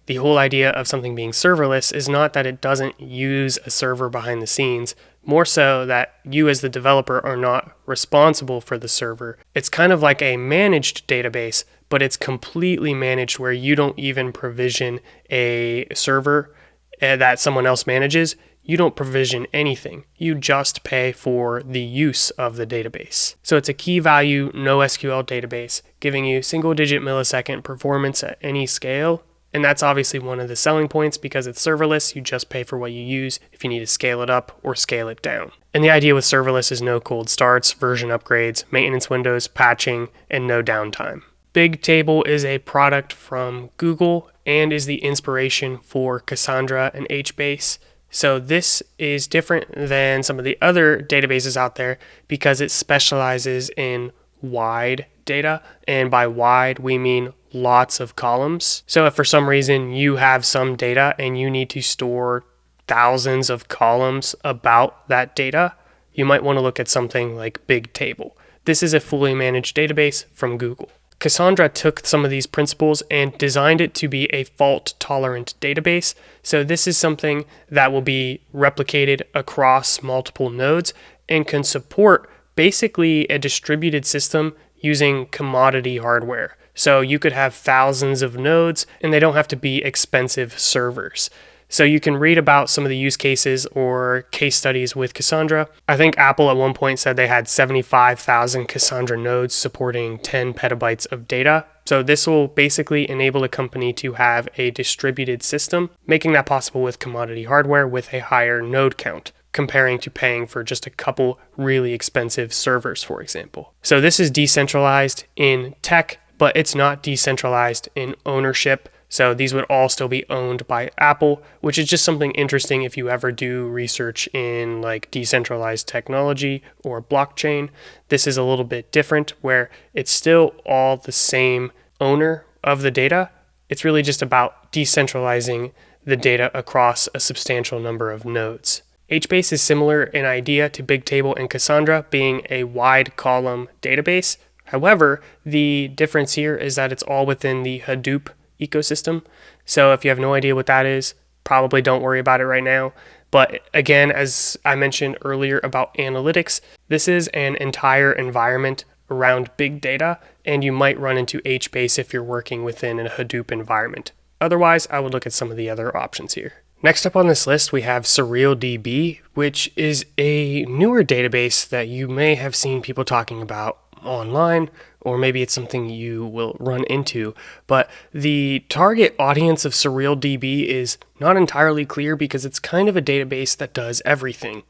The whole idea of something being serverless is not that it doesn't use a server behind the scenes, more so that you as the developer are not responsible for the server. It's kind of like a managed database, but it's completely managed where you don't even provision a server that someone else manages. You don't provision anything. You just pay for the use of the database. So it's a key value NoSQL database, giving you single-digit millisecond performance at any scale. And that's obviously one of the selling points because it's serverless. You just pay for what you use if you need to scale it up or scale it down. And the idea with serverless is no cold starts, version upgrades, maintenance windows, patching, and no downtime. Bigtable is a product from Google and is the inspiration for Cassandra and HBase. So this is different than some of the other databases out there because it specializes in wide data, and by wide we mean lots of columns. So if for some reason you have some data and you need to store thousands of columns about that data, you might want to look at something like Bigtable. This is a fully managed database from Google. Cassandra took some of these principles and designed it to be a fault-tolerant database. So this is something that will be replicated across multiple nodes and can support basically a distributed system using commodity hardware. So you could have thousands of nodes and they don't have to be expensive servers. So you can read about some of the use cases or case studies with Cassandra. I think Apple at one point said they had 75,000 Cassandra nodes supporting 10 petabytes of data. So this will basically enable a company to have a distributed system, making that possible with commodity hardware with a higher node count, comparing to paying for just a couple really expensive servers, for example. So this is decentralized in tech, but it's not decentralized in ownership. So these would all still be owned by Apple, which is just something interesting if you ever do research in like decentralized technology or blockchain. This is a little bit different where it's still all the same owner of the data. It's really just about decentralizing the data across a substantial number of nodes. HBase is similar in idea to Bigtable and Cassandra, being a wide column database. However, the difference here is that it's all within the Hadoop ecosystem. So if you have no idea what that is, probably don't worry about it right now. But again, as I mentioned earlier about analytics, this is an entire environment around big data, and you might run into HBase if you're working within a Hadoop environment. Otherwise, I would look at some of the other options here. Next up on this list, we have SurrealDB, which is a newer database that you may have seen people talking about online, or maybe it's something you will run into. But the target audience of SurrealDB is not entirely clear because it's kind of a database that does everything.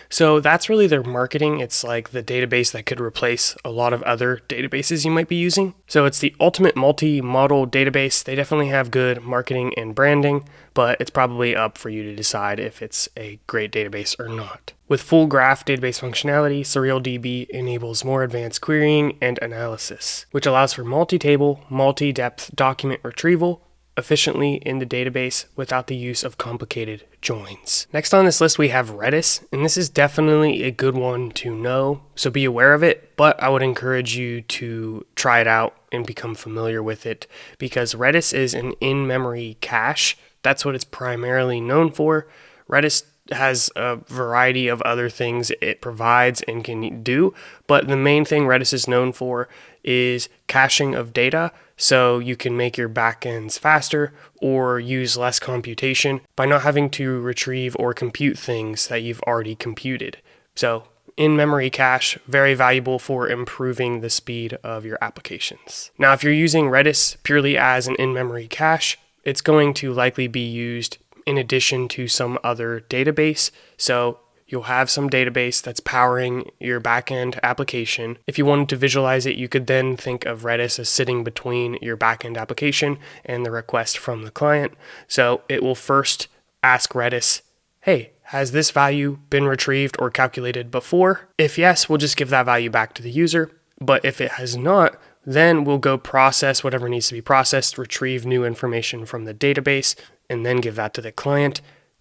So that's really their marketing. It's like the database that could replace a lot of other databases you might be using. So it's the ultimate multi-model database. They definitely have good marketing and branding, but it's probably up for you to decide if it's a great database or not. With full graph database functionality, SurrealDB enables more advanced querying and analysis, which allows for multi-table, multi-depth document retrieval efficiently in the database without the use of complicated joins. Next on this list, we have Redis, and this is definitely a good one to know, so be aware of it, but I would encourage you to try it out and become familiar with it because Redis is an in-memory cache. That's what it's primarily known for. Redis has a variety of other things it provides and can do, but the main thing Redis is known for is caching of data, so you can make your backends faster or use less computation by not having to retrieve or compute things that you've already computed. So in-memory cache, very valuable for improving the speed of your applications. Now, if you're using Redis purely as an in-memory cache, it's going to likely be used in addition to some other database. So you'll have some database that's powering your backend application. If you wanted to visualize it, you could then think of Redis as sitting between your backend application and the request from the client. So it will first ask Redis, hey, has this value been retrieved or calculated before? If yes, we'll just give that value back to the user. But if it has not, then we'll go process whatever needs to be processed, retrieve new information from the database, and then give that to the client,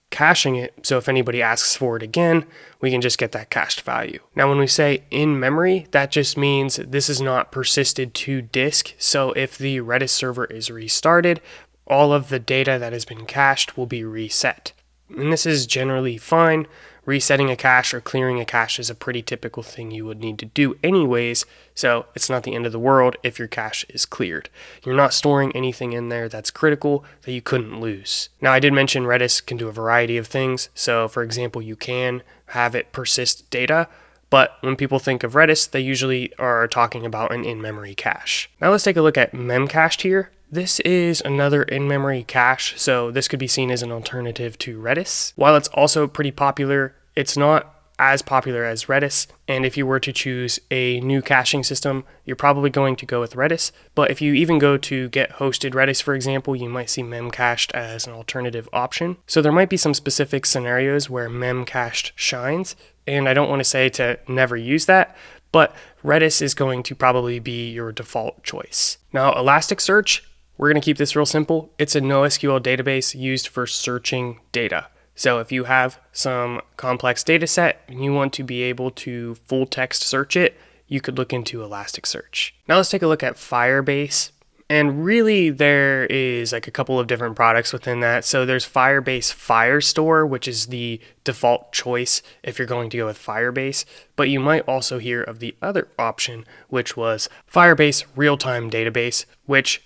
caching it. So if anybody asks for it again, we can just get that cached value. Now, when we say in memory, that just means this is not persisted to disk. So if the Redis server is restarted, all of the data that has been cached will be reset. And this is generally fine. Resetting a cache or clearing a cache is a pretty typical thing you would need to do anyways, so it's not the end of the world if your cache is cleared. You're not storing anything in there that's critical that you couldn't lose. Now, I did mention Redis can do a variety of things, so for example, you can have it persist data, but when people think of Redis, they usually are talking about an in-memory cache. Now let's take a look at Memcached here. This is another in-memory cache, so this could be seen as an alternative to Redis. While it's also pretty popular, it's not as popular as Redis, and if you were to choose a new caching system, you're probably going to go with Redis. But if you even go to get hosted Redis, for example, you might see Memcached as an alternative option. So there might be some specific scenarios where Memcached shines, and I don't want to say to never use that, but Redis is going to probably be your default choice. Now, Elasticsearch, we're going to keep this real simple. It's a NoSQL database used for searching data. So if you have some complex data set and you want to be able to full text search it, you could look into Elasticsearch. Now let's take a look at Firebase. And really there is like a couple of different products within that. So there's Firebase Firestore, which is the default choice if you're going to go with Firebase. But you might also hear of the other option, which was Firebase Real-Time Database, which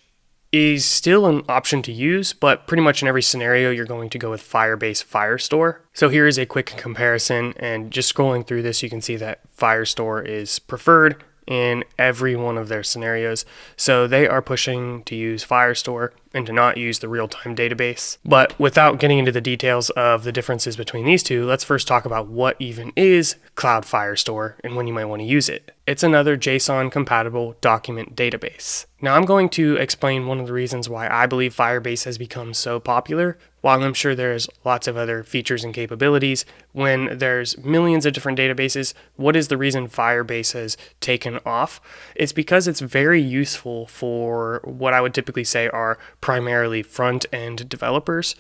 is still an option to use, but pretty much in every scenario, you're going to go with Firebase Firestore. So here is a quick comparison, and just scrolling through this, you can see that Firestore is preferred in every one of their scenarios. So they are pushing to use Firestore and to not use the real-time database. But without getting into the details of the differences between these two, let's first talk about what even is Cloud Firestore and when you might want to use it. It's another JSON-compatible document database. Now I'm going to explain one of the reasons why I believe Firebase has become so popular. While I'm sure there's lots of other features and capabilities, when there's millions of different databases, what is the reason Firebase has taken off? It's because it's very useful for what I would typically say are primarily front-end developers,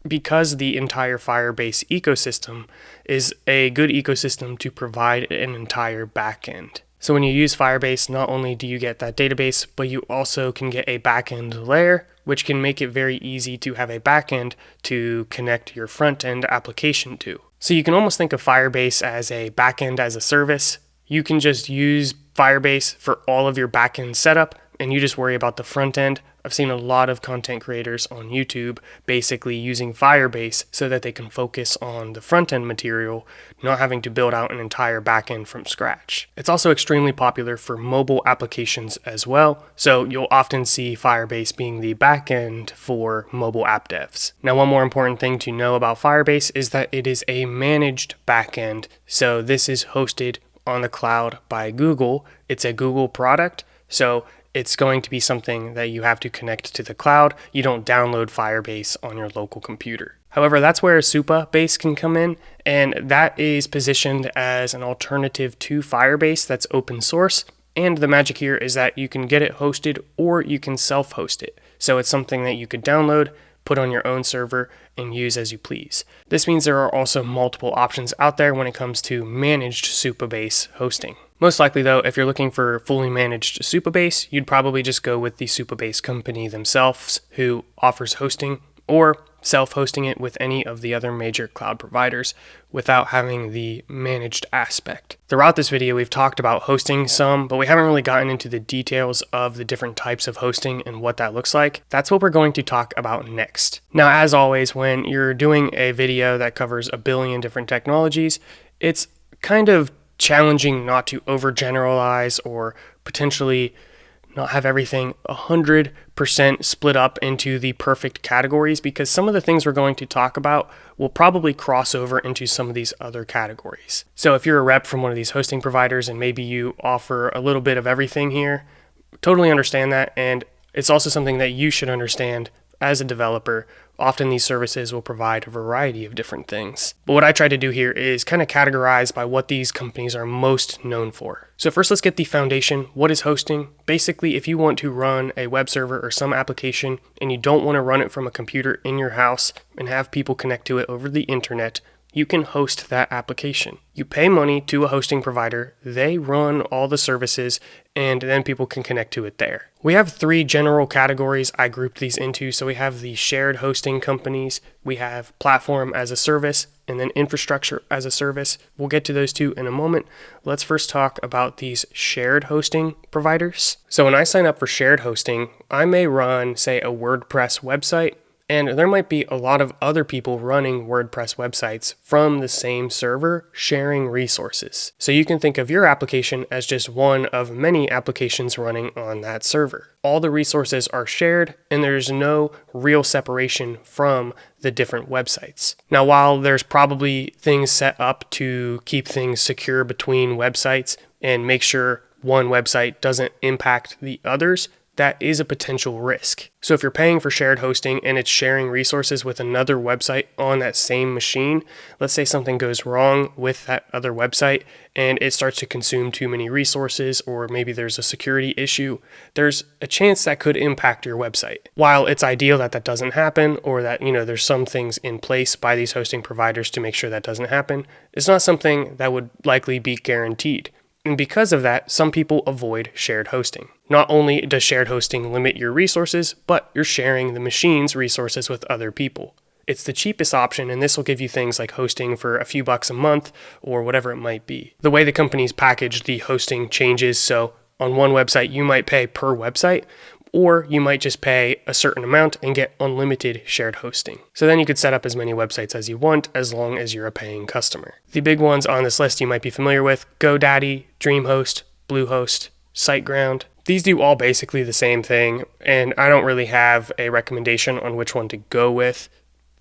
because the entire Firebase ecosystem is a good ecosystem to provide an entire backend. So when you use Firebase, not only do you get that database, but you also can get a backend layer, which can make it very easy to have a backend to connect your front-end application to. So you can almost think of Firebase as a backend as a service. You can just use Firebase for all of your backend setup, and you just worry about the front end I've seen a lot of content creators on YouTube basically using Firebase so that they can focus on the front-end material, not having to build out an entire backend from scratch. It's also extremely popular for mobile applications as well, so you'll often see Firebase being the backend for mobile app devs. Now, one more important thing to know about Firebase is that it is a managed backend, so this is hosted on the cloud by Google. It's a Google product, so it's going to be something that you have to connect to the cloud. You don't download Firebase on your local computer. However, that's where Supabase can come in, and that is positioned as an alternative to Firebase that's open source. And the magic here is that you can get it hosted or you can self-host it. So it's something that you could download, put on your own server, and use as you please. This means there are also multiple options out there when it comes to managed Supabase hosting. Most likely though, if you're looking for fully managed Supabase, you'd probably just go with the Supabase company themselves who offers hosting, or self-hosting it with any of the other major cloud providers without having the managed aspect. Throughout this video, we've talked about hosting some, but we haven't really gotten into the details of the different types of hosting and what that looks like. That's what we're going to talk about next. Now, as always, when you're doing a video that covers a billion different technologies, it's kind of challenging not to overgeneralize or potentially not have everything 100% split up into the perfect categories, because some of the things we're going to talk about will probably cross over into some of these other categories. So if you're a rep from one of these hosting providers and maybe you offer a little bit of everything here, totally understand that. And it's also something that you should understand as a developer. Often these services will provide a variety of different things. But what I try to do here is kind of categorize by what these companies are most known for. So first, let's get the foundation. What is hosting? Basically, if you want to run a web server or some application and you don't want to run it from a computer in your house and have people connect to it over the internet, you can host that application. You pay money to a hosting provider, they run all the services, and then people can connect to it there. We have three general categories I grouped these into. So we have the shared hosting companies, we have platform as a service, and then infrastructure as a service. We'll get to those two in a moment. Let's first talk about these shared hosting providers. So when I sign up for shared hosting, I may run, say, a WordPress website, and there might be a lot of other people running WordPress websites from the same server sharing resources. So you can think of your application as just one of many applications running on that server. All the resources are shared and there's no real separation from the different websites. Now, while there's probably things set up to keep things secure between websites and make sure one website doesn't impact the others, that is a potential risk. So if you're paying for shared hosting and it's sharing resources with another website on that same machine, let's say something goes wrong with that other website and it starts to consume too many resources, or maybe there's a security issue, there's a chance that could impact your website. While it's ideal that that doesn't happen, or that, there's some things in place by these hosting providers to make sure that doesn't happen, it's not something that would likely be guaranteed. And because of that, some people avoid shared hosting. Not only does shared hosting limit your resources, but you're sharing the machine's resources with other people. It's the cheapest option, and this will give you things like hosting for a few bucks a month or whatever it might be. The way the companies package the hosting changes, so on one website you might pay per website, or you might just pay a certain amount and get unlimited shared hosting. So then you could set up as many websites as you want, as long as you're a paying customer. The big ones on this list you might be familiar with: GoDaddy, DreamHost, Bluehost, SiteGround. These do all basically the same thing, and I don't really have a recommendation on which one to go with.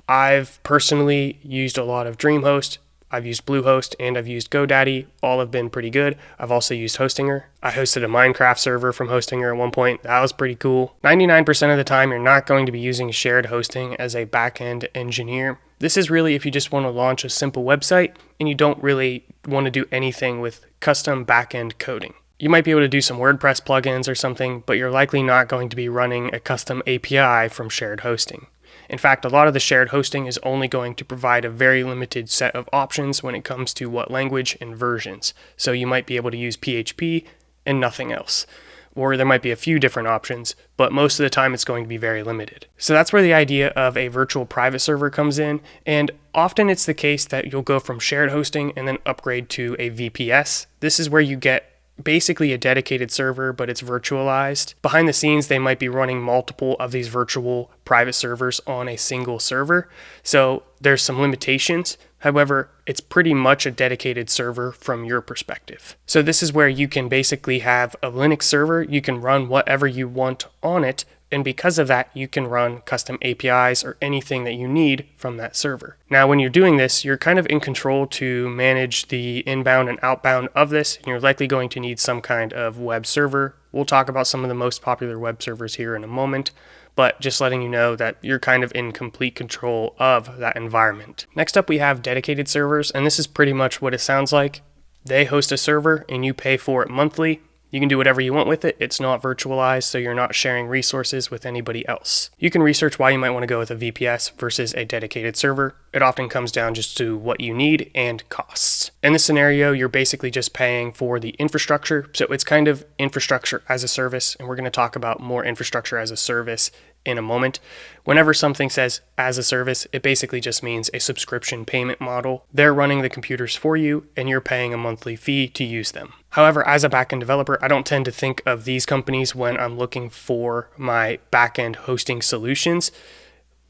I've personally used a lot of DreamHost, I've used Bluehost, and I've used GoDaddy. All have been pretty good. I've also used Hostinger. I hosted a Minecraft server from Hostinger at one point. That was pretty cool. 99% of the time, you're not going to be using shared hosting as a backend engineer. This is really if you just want to launch a simple website and you don't really want to do anything with custom backend coding. You might be able to do some WordPress plugins or something, but you're likely not going to be running a custom API from shared hosting. In fact, a lot of the shared hosting is only going to provide a very limited set of options when it comes to what language and versions. So you might be able to use PHP and nothing else. Or there might be a few different options, but most of the time it's going to be very limited. So that's where the idea of a virtual private server comes in, and often it's the case that you'll go from shared hosting and then upgrade to a VPS. This is where you get basically a dedicated server, but it's virtualized. Behind the scenes, they might be running multiple of these virtual private servers on a single server. So there's some limitations. However, it's pretty much a dedicated server from your perspective. So this is where you can basically have a Linux server. You can run whatever you want on it. And because of that, you can run custom APIs or anything that you need from that server. Now, when you're doing this, you're kind of in control to manage the inbound and outbound of this, and you're likely going to need some kind of web server. We'll talk about some of the most popular web servers here in a moment, but just letting you know that you're kind of in complete control of that environment. Next up, we have dedicated servers, and this is pretty much what it sounds like. They host a server and you pay for it monthly. You can do whatever you want with it. It's not virtualized, so you're not sharing resources with anybody else. You can research why you might want to go with a VPS versus a dedicated server. It often comes down just to what you need and costs. In this scenario, you're basically just paying for the infrastructure. So it's kind of infrastructure as a service, and we're going to talk about more infrastructure as a service in a moment. Whenever something says as a service, it basically just means a subscription payment model. They're running the computers for you and you're paying a monthly fee to use them. However, as a backend developer, I don't tend to think of these companies when I'm looking for my backend hosting solutions.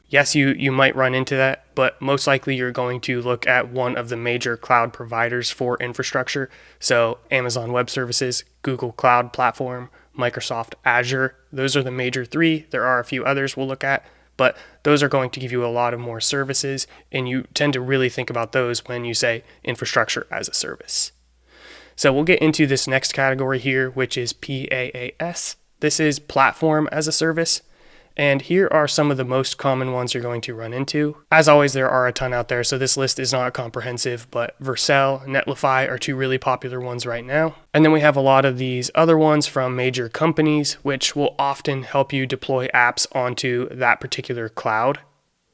Yes, you might run into that, but most likely you're going to look at one of the major cloud providers for infrastructure. So Amazon Web Services, Google Cloud Platform, Microsoft Azure. Those are the major three. There are a few others we'll look at, but those are going to give you a lot of more services, and you tend to really think about those when you say infrastructure as a service. So we'll get into this next category here, which is PaaS. This is platform as a service. And here are some of the most common ones you're going to run into. As always, there are a ton out there, so this list is not comprehensive, but Vercel, Netlify are two really popular ones right now. And then we have a lot of these other ones from major companies, which will often help you deploy apps onto that particular cloud.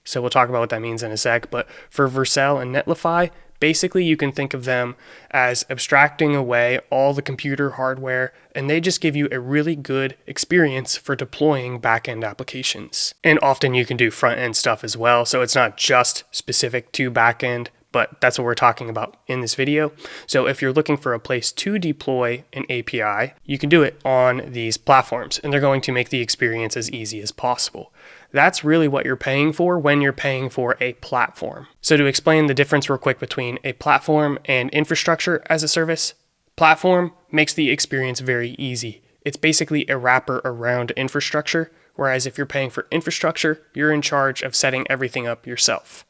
So we'll talk about what that means in a sec, but for Vercel and Netlify, basically, you can think of them as abstracting away all the computer hardware, and they just give you a really good experience for deploying backend applications. And often you can do front-end stuff as well, so it's not just specific to backend, but that's what we're talking about in this video. So if you're looking for a place to deploy an API, you can do it on these platforms, and they're going to make the experience as easy as possible. That's really what you're paying for when you're paying for a platform. So to explain the difference real quick between a platform and infrastructure as a service, platform makes the experience very easy. It's basically a wrapper around infrastructure, whereas if you're paying for infrastructure, you're in charge of setting everything up yourself,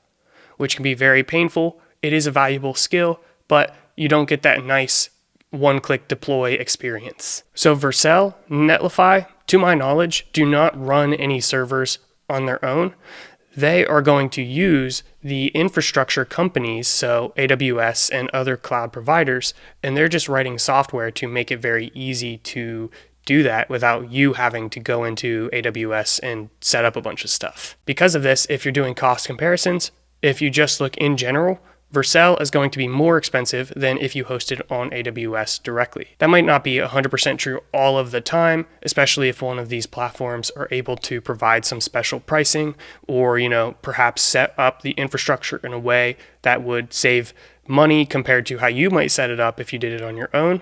which can be very painful. It is a valuable skill, but you don't get that nice one-click deploy experience. So Vercel, Netlify, to my knowledge, do not run any servers on their own. They are going to use the infrastructure companies, so AWS and other cloud providers, and they're just writing software to make it very easy to do that without you having to go into AWS and set up a bunch of stuff. Because of this, if you're doing cost comparisons, if you just look in general, Vercel is going to be more expensive than if you hosted on AWS directly. That might not be 100% true all of the time, especially if one of these platforms are able to provide some special pricing or, perhaps set up the infrastructure in a way that would save money compared to how you might set it up if you did it on your own.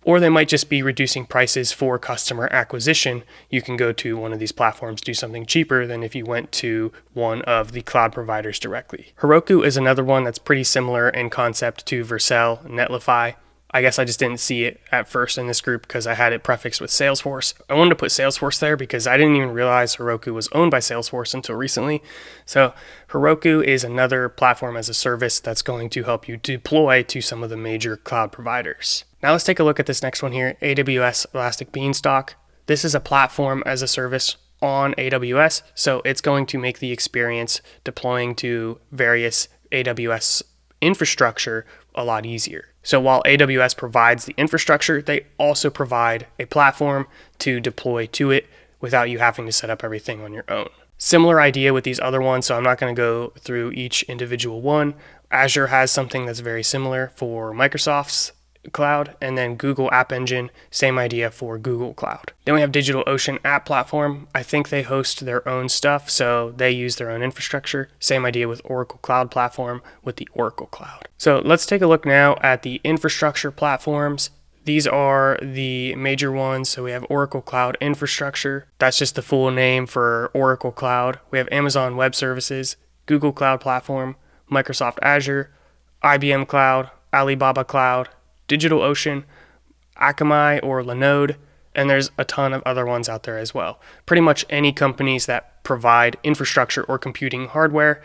Or they might just be reducing prices for customer acquisition. You can go to one of these platforms, do something cheaper than if you went to one of the cloud providers directly. Heroku is another one that's pretty similar in concept to Vercel, Netlify. I guess I just didn't see it at first in this group because I had it prefixed with Salesforce. I wanted to put Salesforce there because I didn't even realize Heroku was owned by Salesforce until recently. So Heroku is another platform as a service that's going to help you deploy to some of the major cloud providers. Now let's take a look at this next one here, AWS Elastic Beanstalk. This is a platform as a service on AWS, so it's going to make the experience deploying to various AWS infrastructure a lot easier. So while AWS provides the infrastructure, they also provide a platform to deploy to it without you having to set up everything on your own. Similar idea with these other ones, so I'm not going to go through each individual one. Azure has something that's very similar for Microsoft's cloud, and then Google App Engine, same idea for Google Cloud. Then we have DigitalOcean App Platform. I think they host their own stuff, so they use their own infrastructure. Same idea with Oracle Cloud Platform with the Oracle Cloud. So let's take a look now at the infrastructure platforms. These are the major ones. So we have Oracle Cloud Infrastructure. That's just the full name for Oracle Cloud. We have Amazon Web Services, Google Cloud Platform, Microsoft Azure, IBM Cloud, Alibaba Cloud, DigitalOcean, Akamai or Linode, and there's a ton of other ones out there as well. Pretty much any companies that provide infrastructure or computing hardware,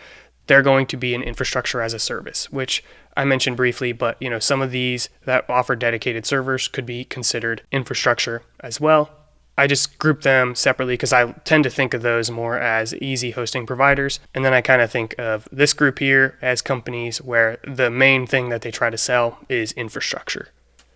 they're going to be an infrastructure as a service, which I mentioned briefly, but some of these that offer dedicated servers could be considered infrastructure as well. I just group them separately because I tend to think of those more as easy hosting providers. And then I kind of think of this group here as companies where the main thing that they try to sell is infrastructure.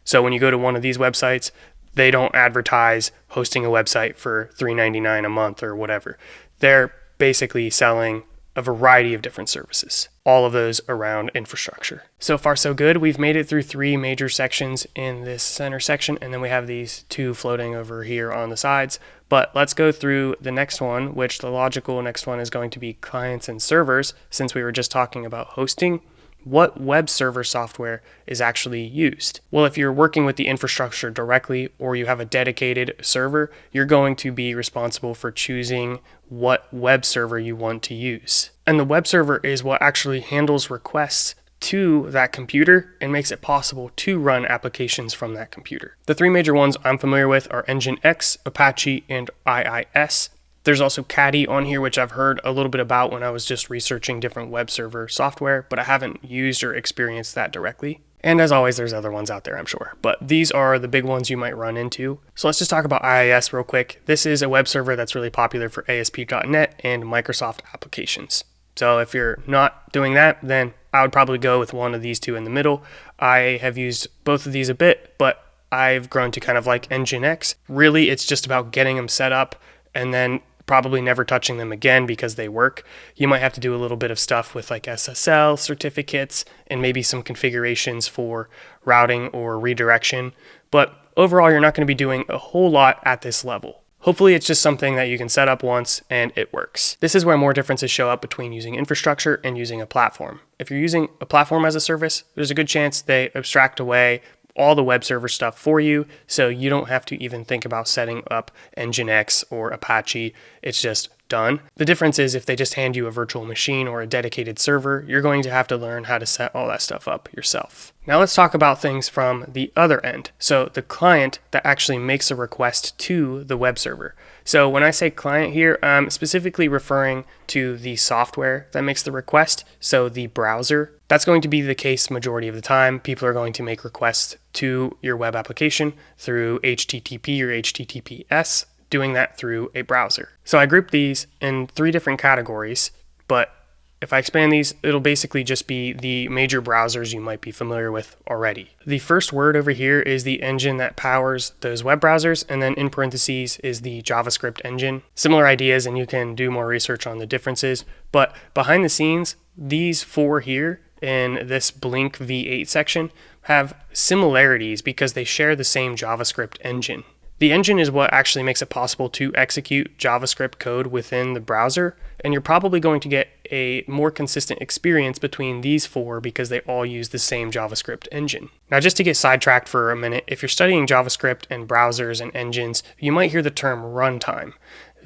So when you go to one of these websites, they don't advertise hosting a website for $3.99 a month or whatever. They're basically selling a variety of different services, all of those around infrastructure. So far, so good. We've made it through 3 major sections in this center section, and then we have these 2 floating over here on the sides. But let's go through the next one, which the logical next one is going to be clients and servers, since we were just talking about hosting. What web server software is actually used? Well, if you're working with the infrastructure directly or you have a dedicated server, you're going to be responsible for choosing what web server you want to use. And the web server is what actually handles requests to that computer and makes it possible to run applications from that computer. The 3 major ones I'm familiar with are Nginx, Apache, and IIS. There's also Caddy on here, which I've heard a little bit about when I was just researching different web server software, but I haven't used or experienced that directly. And as always, there's other ones out there, I'm sure. But these are the big ones you might run into. So let's just talk about IIS real quick. This is a web server that's really popular for ASP.NET and Microsoft applications. So if you're not doing that, then I would probably go with one of these 2 in the middle. I have used both of these a bit, but I've grown to kind of like Nginx. Really, it's just about getting them set up and then probably never touching them again because they work. You might have to do a little bit of stuff with like SSL certificates and maybe some configurations for routing or redirection. But overall, you're not going to be doing a whole lot at this level. Hopefully, it's just something that you can set up once and it works. This is where more differences show up between using infrastructure and using a platform. If you're using a platform as a service, there's a good chance they abstract away all the web server stuff for you, so you don't have to even think about setting up Nginx or Apache. It's just done. The difference is if they just hand you a virtual machine or a dedicated server, you're going to have to learn how to set all that stuff up yourself. Now let's talk about things from the other end. So the client that actually makes a request to the web server. So when I say client here, I'm specifically referring to the software that makes the request, so the browser. That's going to be the case majority of the time. People are going to make requests to your web application through HTTP or HTTPS, doing that through a browser. So I grouped these in 3 different categories, but if I expand these, it'll basically just be the major browsers you might be familiar with already. The first word over here is the engine that powers those web browsers, and then in parentheses is the JavaScript engine. Similar ideas, and you can do more research on the differences, but behind the scenes, these 4 here in this Blink V8 section have similarities because they share the same JavaScript engine. The engine is what actually makes it possible to execute JavaScript code within the browser, and you're probably going to get a more consistent experience between these 4 because they all use the same JavaScript engine. Now, just to get sidetracked for a minute, if you're studying JavaScript and browsers and engines, you might hear the term runtime.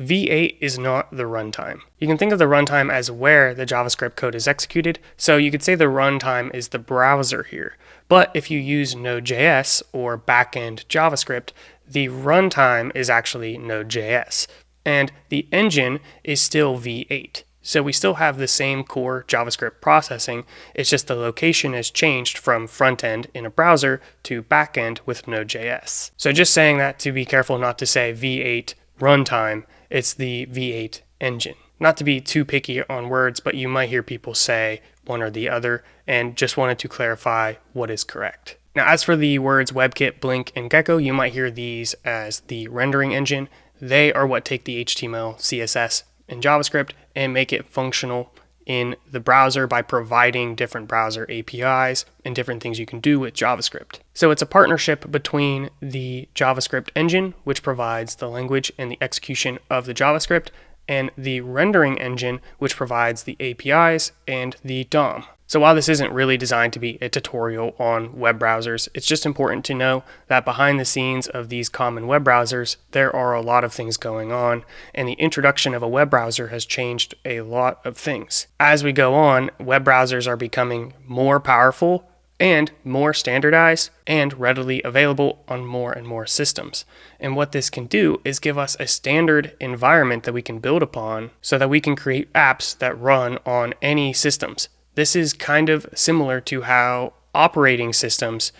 V8 is not the runtime. You can think of the runtime as where the JavaScript code is executed, so you could say the runtime is the browser here. But if you use Node.js or backend JavaScript, the runtime is actually Node.js, and the engine is still V8. So we still have the same core JavaScript processing, it's just the location has changed from front end in a browser to back end with Node.js. So just saying that to be careful not to say V8 runtime, it's the V8 engine. Not to be too picky on words, but you might hear people say one or the other, and just wanted to clarify what is correct. Now, as for the words WebKit, Blink, and Gecko, you might hear these as the rendering engine. They are what take the HTML, CSS, and JavaScript and make it functional in the browser by providing different browser APIs and different things you can do with JavaScript. So it's a partnership between the JavaScript engine, which provides the language and the execution of the JavaScript, and the rendering engine, which provides the APIs and the DOM. So while this isn't really designed to be a tutorial on web browsers, it's just important to know that behind the scenes of these common web browsers, there are a lot of things going on, and the introduction of a web browser has changed a lot of things. As we go on, web browsers are becoming more powerful and more standardized and readily available on more and more systems. And what this can do is give us a standard environment that we can build upon so that we can create apps that run on any systems. This is kind of similar to how operating systems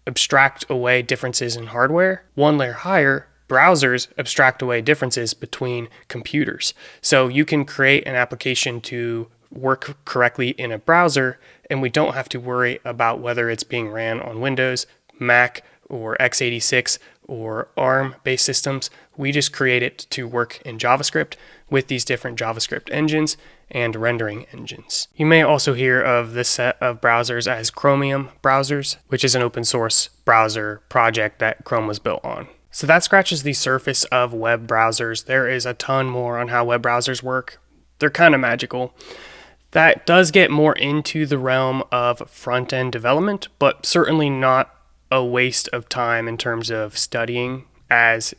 abstract away differences in hardware. One layer higher, browsers abstract away differences between computers. So you can create an application to work correctly in a browser, and we don't have to worry about whether it's being ran on Windows, Mac, or x86 or ARM-based systems. We just create it to work in JavaScript with these different JavaScript engines and rendering engines. You may also hear of this set of browsers as Chromium browsers, which is an open source browser project that Chrome was built on. So that scratches the surface of web browsers. There is a ton more on how web browsers work. They're kind of magical. That does get more into the realm of front-end development, but certainly not a waste of time in terms of studying, as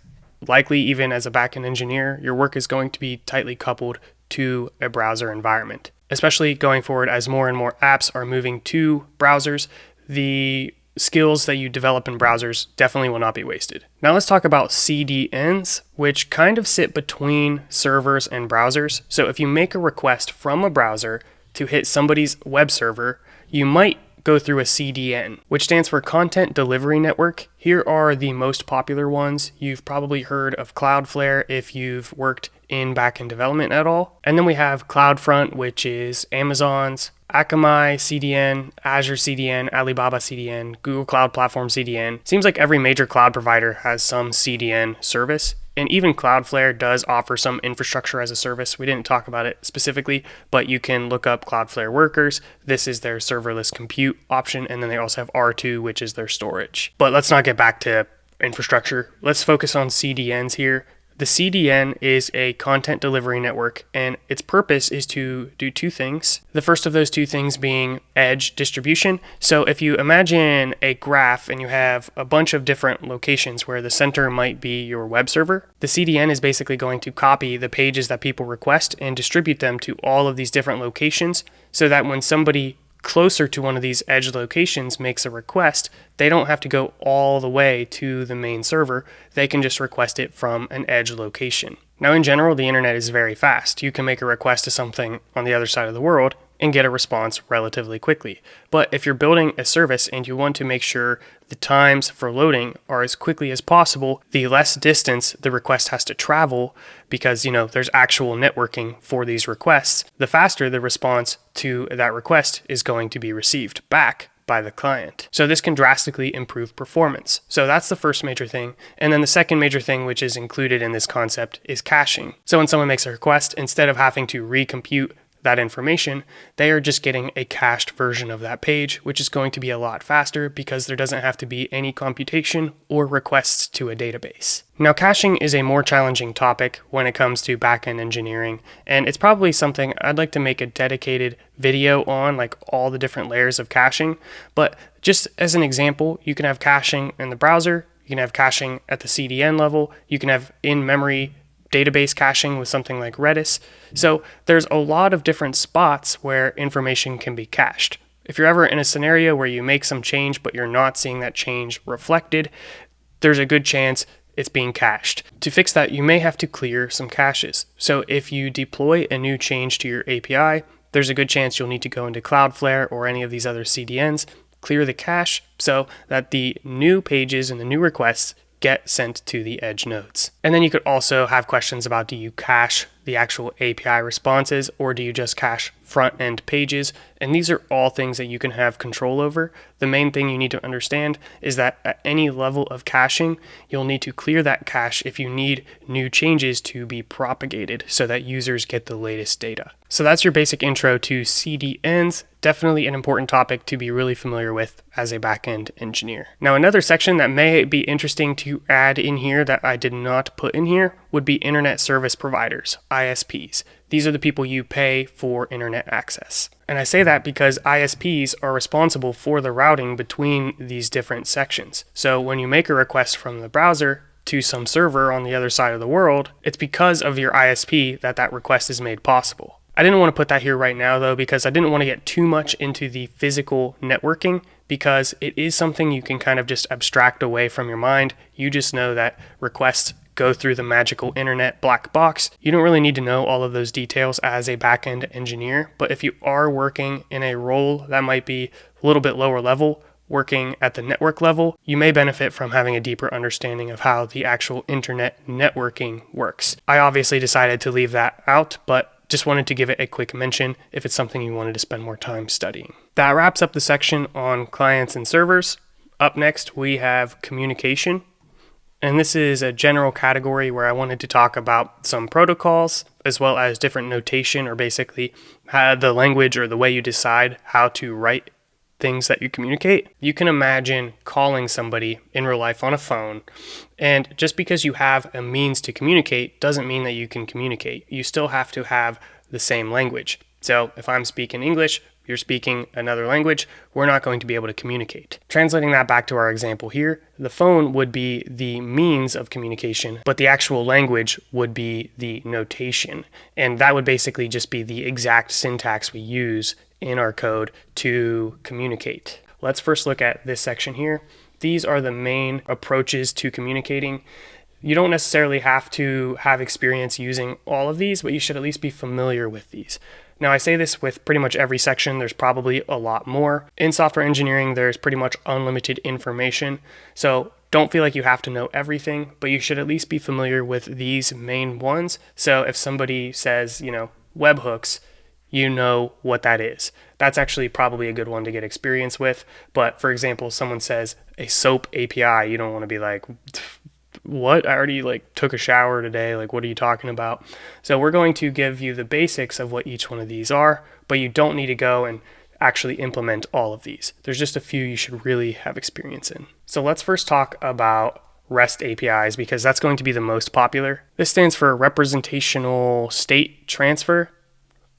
likely even as a backend engineer, your work is going to be tightly coupled to a browser environment. Especially going forward as more and more apps are moving to browsers, the skills that you develop in browsers definitely will not be wasted. Now let's talk about CDNs, which kind of sit between servers and browsers. So if you make a request from a browser to hit somebody's web server, you might go through a CDN, which stands for Content Delivery Network. Here are the most popular ones. You've probably heard of Cloudflare if you've worked in backend development at all. And then we have CloudFront, which is Amazon's, Akamai CDN, Azure CDN, Alibaba CDN, Google Cloud Platform CDN. Seems like every major cloud provider has some CDN service. And even Cloudflare does offer some infrastructure as a service. We didn't talk about it specifically, but you can look up Cloudflare Workers. This is their serverless compute option. And then they also have R2, which is their storage. But let's not get back to infrastructure. Let's focus on CDNs here. The CDN is a content delivery network, and its purpose is to do two things. The first of those two things being edge distribution. So if you imagine a graph and you have a bunch of different locations where the center might be your web server, the CDN is basically going to copy the pages that people request and distribute them to all of these different locations so that when somebody closer to one of these edge locations makes a request, they don't have to go all the way to the main server. They can just request it from an edge location. Now, in general, the internet is very fast. You can make a request to something on the other side of the world and get a response relatively quickly. But if you're building a service and you want to make sure the times for loading are as quickly as possible, the less distance the request has to travel, because there's actual networking for these requests, the faster the response to that request is going to be received back by the client. So this can drastically improve performance. So that's the first major thing. And then the second major thing, which is included in this concept, is caching. So when someone makes a request, instead of having to recompute that information, they are just getting a cached version of that page, which is going to be a lot faster because there doesn't have to be any computation or requests to a database. Now, caching is a more challenging topic when it comes to backend engineering, and it's probably something I'd like to make a dedicated video on, like all the different layers of caching. But just as an example, you can have caching in the browser, you can have caching at the CDN level, you can have in-memory database caching with something like Redis. So there's a lot of different spots where information can be cached. If you're ever in a scenario where you make some change but you're not seeing that change reflected, there's a good chance it's being cached. To fix that, you may have to clear some caches. So if you deploy a new change to your API, there's a good chance you'll need to go into Cloudflare or any of these other CDNs, clear the cache so that the new pages and the new requests get sent to the edge nodes. And then you could also have questions about, do you cache the actual API responses or do you just cache front-end pages? And these are all things that you can have control over. The main thing you need to understand is that at any level of caching, you'll need to clear that cache if you need new changes to be propagated so that users get the latest data. So that's your basic intro to CDNs. Definitely an important topic to be really familiar with as a backend engineer. Now, another section that may be interesting to add in here that I did not put in here would be internet service providers, ISPs. These are the people you pay for internet access. And I say that because ISPs are responsible for the routing between these different sections. So when you make a request from the browser to some server on the other side of the world, it's because of your ISP that request is made possible. I didn't want to put that here right now though, because I didn't want to get too much into the physical networking, because it is something you can kind of just abstract away from your mind. You just know that requests go through the magical internet black box. You don't really need to know all of those details as a backend engineer, but if you are working in a role that might be a little bit lower level, working at the network level, you may benefit from having a deeper understanding of how the actual internet networking works. I obviously decided to leave that out, but just wanted to give it a quick mention if it's something you wanted to spend more time studying. That wraps up the section on clients and servers. Up next, we have communication. And this is a general category where I wanted to talk about some protocols, as well as different notation, or basically the language or the way you decide how to write things that you communicate. You can imagine calling somebody in real life on a phone, and just because you have a means to communicate doesn't mean that you can communicate. You still have to have the same language. So if I'm speaking English, you're speaking another language, we're not going to be able to communicate. Translating that back to our example here, the phone would be the means of communication, but the actual language would be the notation. And that would basically just be the exact syntax we use in our code to communicate. Let's first look at this section here. These are the main approaches to communicating. You don't necessarily have to have experience using all of these, but you should at least be familiar with these. Now, I say this with pretty much every section. There's probably a lot more. In software engineering, there's pretty much unlimited information. So don't feel like you have to know everything, but you should at least be familiar with these main ones. So if somebody says, webhooks, you know what that is. That's actually probably a good one to get experience with. But for example, someone says a SOAP API, you don't want to be like, what? I already took a shower today. What are you talking about? So we're going to give you the basics of what each one of these are, but you don't need to go and actually implement all of these. There's just a few you should really have experience in. So let's first talk about REST APIs, because that's going to be the most popular. This stands for Representational State Transfer,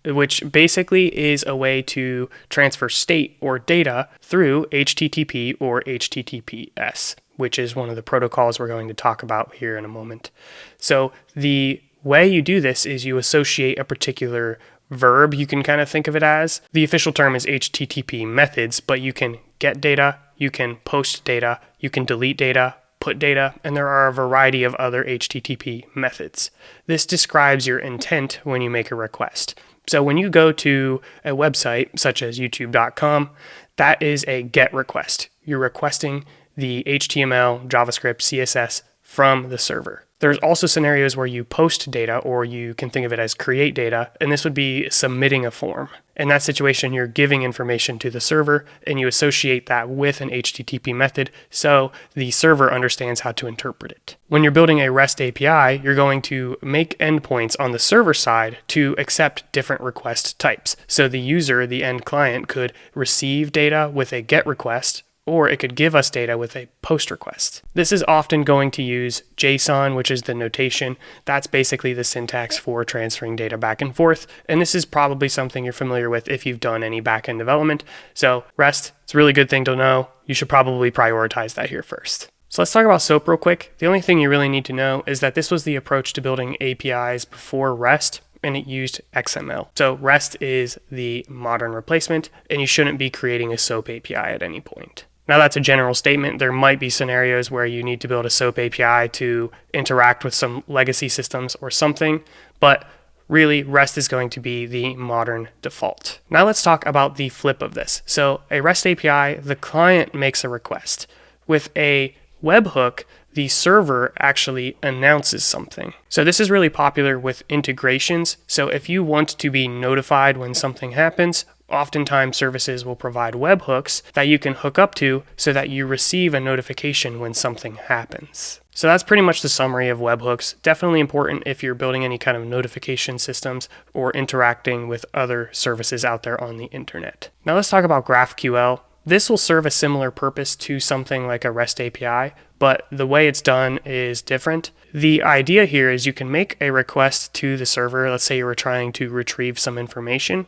which basically is a way to transfer state or data through HTTP or HTTPS, which is one of the protocols we're going to talk about here in a moment. So the way you do this is you associate a particular verb, you can kind of think of it as. The official term is HTTP methods, but you can get data, you can post data, you can delete data, put data, and there are a variety of other HTTP methods. This describes your intent when you make a request. So when you go to a website such as youtube.com, that is a GET request. You're requesting the HTML, JavaScript, CSS from the server. There's also scenarios where you post data, or you can think of it as create data, and this would be submitting a form. In that situation, you're giving information to the server, and you associate that with an HTTP method so the server understands how to interpret it. When you're building a REST API, you're going to make endpoints on the server side to accept different request types. So the user, the end client, could receive data with a GET request, or it could give us data with a post request. This is often going to use JSON, which is the notation. That's basically the syntax for transferring data back and forth. And this is probably something you're familiar with if you've done any backend development. So REST, it's a really good thing to know. You should probably prioritize that here first. So let's talk about SOAP real quick. The only thing you really need to know is that this was the approach to building APIs before REST, and it used XML. So REST is the modern replacement, and you shouldn't be creating a SOAP API at any point. Now that's a general statement. There might be scenarios where you need to build a SOAP API to interact with some legacy systems or something, but really REST is going to be the modern default. Now let's talk about the flip of this. So a REST API, the client makes a request. With a webhook, the server actually announces something. So this is really popular with integrations. So if you want to be notified when something happens, oftentimes services will provide webhooks that you can hook up to so that you receive a notification when something happens. So that's pretty much the summary of webhooks. Definitely important if you're building any kind of notification systems or interacting with other services out there on the internet. Now let's talk about GraphQL. This will serve a similar purpose to something like a REST API, but the way it's done is different. The idea here is you can make a request to the server. Let's say you were trying to retrieve some information,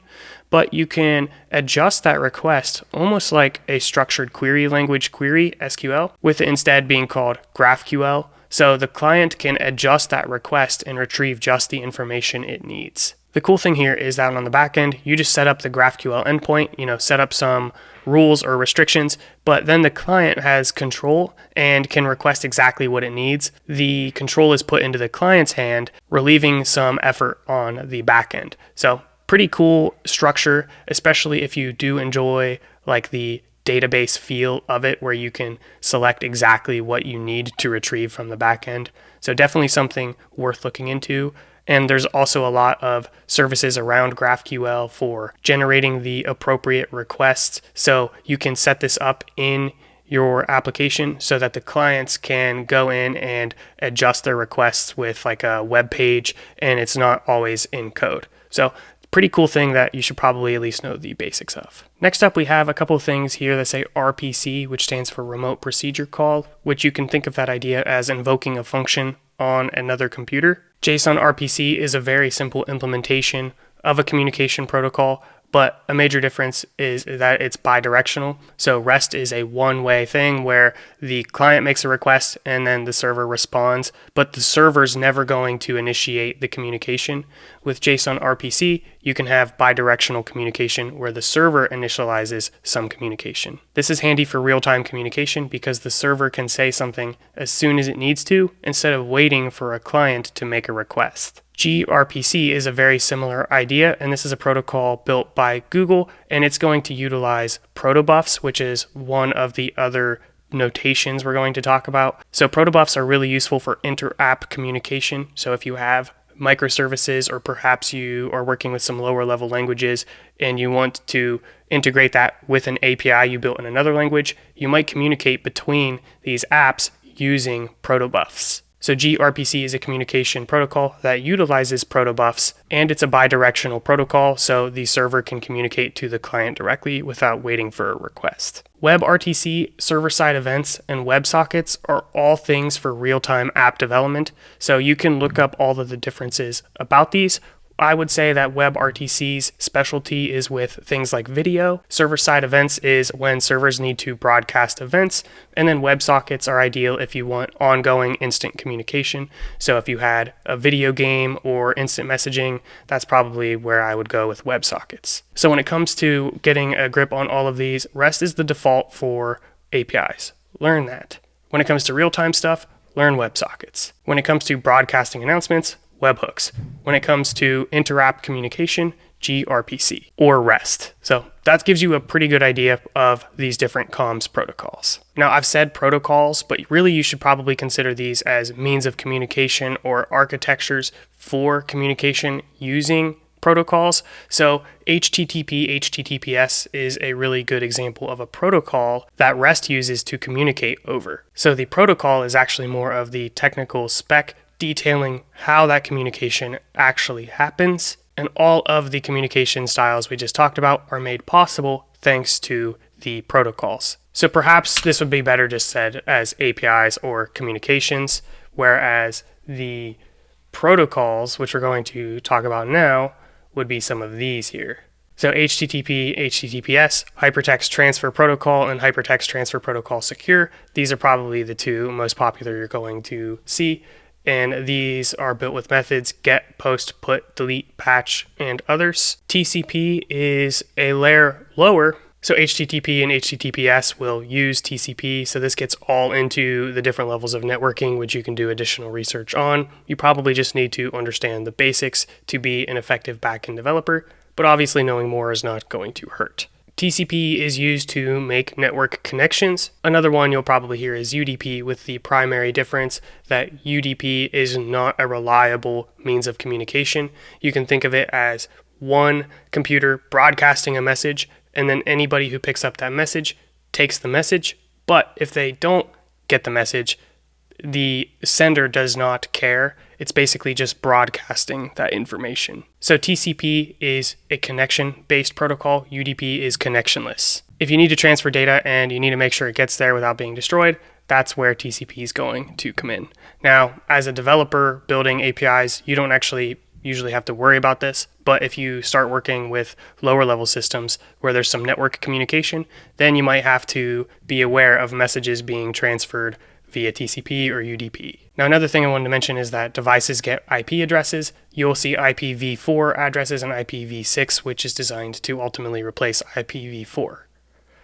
but you can adjust that request almost like a structured query language query, SQL, with it instead being called GraphQL. So the client can adjust that request and retrieve just the information it needs. The cool thing here is that on the back end, you just set up the GraphQL endpoint, set up some rules or restrictions, but then the client has control and can request exactly what it needs. The control is put into the client's hand, relieving some effort on the back end. So pretty cool structure, especially if you do enjoy like the database feel of it, where you can select exactly what you need to retrieve from the back end. So definitely something worth looking into. And there's also a lot of services around GraphQL for generating the appropriate requests. So you can set this up in your application so that the clients can go in and adjust their requests with like a web page, and it's not always in code. So pretty cool thing that you should probably at least know the basics of. Next up, we have a couple of things here that say RPC, which stands for Remote Procedure Call, which you can think of that idea as invoking a function on another computer. JSON RPC is a very simple implementation of a communication protocol, but a major difference is that it's bidirectional. So REST is a one-way thing where the client makes a request and then the server responds, but the server's never going to initiate the communication. With JSON RPC, you can have bidirectional communication where the server initializes some communication. This is handy for real-time communication because the server can say something as soon as it needs to instead of waiting for a client to make a request. gRPC is a very similar idea, and this is a protocol built by Google, and it's going to utilize protobufs, which is one of the other notations we're going to talk about. So protobufs are really useful for inter-app communication. So if you have microservices, or perhaps you are working with some lower level languages and you want to integrate that with an API you built in another language, you might communicate between these apps using protobufs. So gRPC is a communication protocol that utilizes protobufs, and it's a bidirectional protocol, so the server can communicate to the client directly without waiting for a request. WebRTC, server-side events, and WebSockets are all things for real-time app development, so you can look up all of the differences about these. I would say that WebRTC's specialty is with things like video. Server-side events is when servers need to broadcast events, and then WebSockets are ideal if you want ongoing instant communication. So if you had a video game or instant messaging, that's probably where I would go with WebSockets. So when it comes to getting a grip on all of these, REST is the default for APIs. Learn that. When it comes to real-time stuff, learn WebSockets. When it comes to broadcasting announcements, webhooks. When it comes to inter-app communication, gRPC or REST. So that gives you a pretty good idea of these different comms protocols. Now, I've said protocols, but really you should probably consider these as means of communication or architectures for communication using protocols. So HTTP, HTTPS is a really good example of a protocol that REST uses to communicate over. So the protocol is actually more of the technical spec detailing how that communication actually happens, and all of the communication styles we just talked about are made possible thanks to the protocols. So perhaps this would be better just said as APIs or communications, whereas the protocols, which we're going to talk about now, would be some of these here. So HTTP, HTTPS, Hypertext Transfer Protocol, and Hypertext Transfer Protocol Secure. These are probably the two most popular you're going to see. And these are built with methods get, post, put, delete, patch, and others. TCP is a layer lower, so HTTP and HTTPS will use TCP, so this gets all into the different levels of networking, which you can do additional research on. You probably just need to understand the basics to be an effective backend developer, but obviously knowing more is not going to hurt. TCP is used to make network connections. Another one you'll probably hear is UDP, with the primary difference that UDP is not a reliable means of communication. You can think of it as one computer broadcasting a message, and then anybody who picks up that message takes the message. But if they don't get the message, the sender does not care. It's basically just broadcasting that information. So TCP is a connection-based protocol. UDP is connectionless. If you need to transfer data and you need to make sure it gets there without being destroyed, that's where TCP is going to come in. Now, as a developer building APIs, you don't actually usually have to worry about this, but if you start working with lower level systems where there's some network communication, then you might have to be aware of messages being transferred via TCP or UDP. Now, another thing I wanted to mention is that devices get IP addresses. You'll see IPv4 addresses and IPv6, which is designed to ultimately replace IPv4.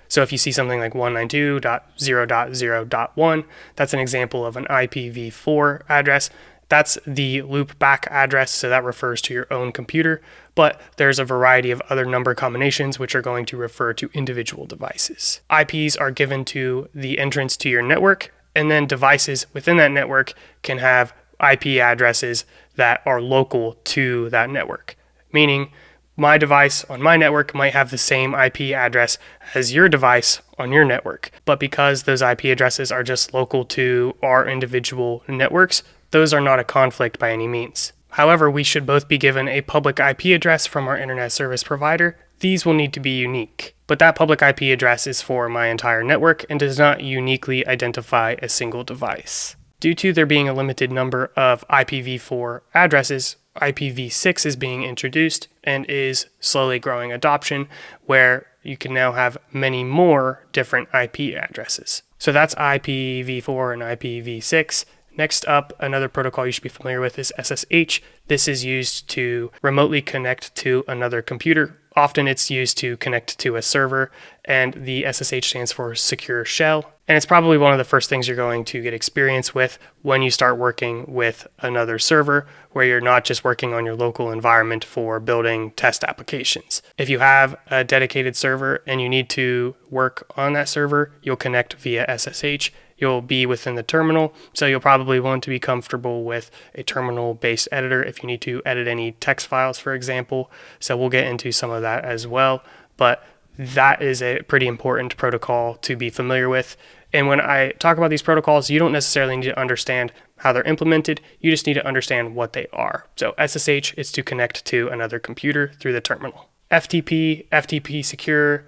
So if you see something like 192.0.0.1, that's an example of an IPv4 address. That's the loopback address, so that refers to your own computer, but there's a variety of other number combinations which are going to refer to individual devices. IPs are given to the entrance to your network, and then devices within that network can have IP addresses that are local to that network, meaning my device on my network might have the same IP address as your device on your network, but because those IP addresses are just local to our individual networks, those are not a conflict by any means. However, we should both be given a public IP address from our internet service provider. These will need to be unique, but that public IP address is for my entire network and does not uniquely identify a single device. Due to there being a limited number of IPv4 addresses, IPv6 is being introduced and is slowly growing adoption, where you can now have many more different IP addresses. So that's IPv4 and IPv6. Next up, another protocol you should be familiar with is SSH. This is used to remotely connect to another computer. Often it's used to connect to a server, and the SSH stands for Secure Shell. And it's probably one of the first things you're going to get experience with when you start working with another server, where you're not just working on your local environment for building test applications. If you have a dedicated server and you need to work on that server, you'll connect via SSH. You'll be within the terminal, so you'll probably want to be comfortable with a terminal-based editor if you need to edit any text files, for example. So we'll get into some of that as well, but that is a pretty important protocol to be familiar with. And when I talk about these protocols, you don't necessarily need to understand how they're implemented, you just need to understand what they are. So SSH is to connect to another computer through the terminal. FTP, FTP secure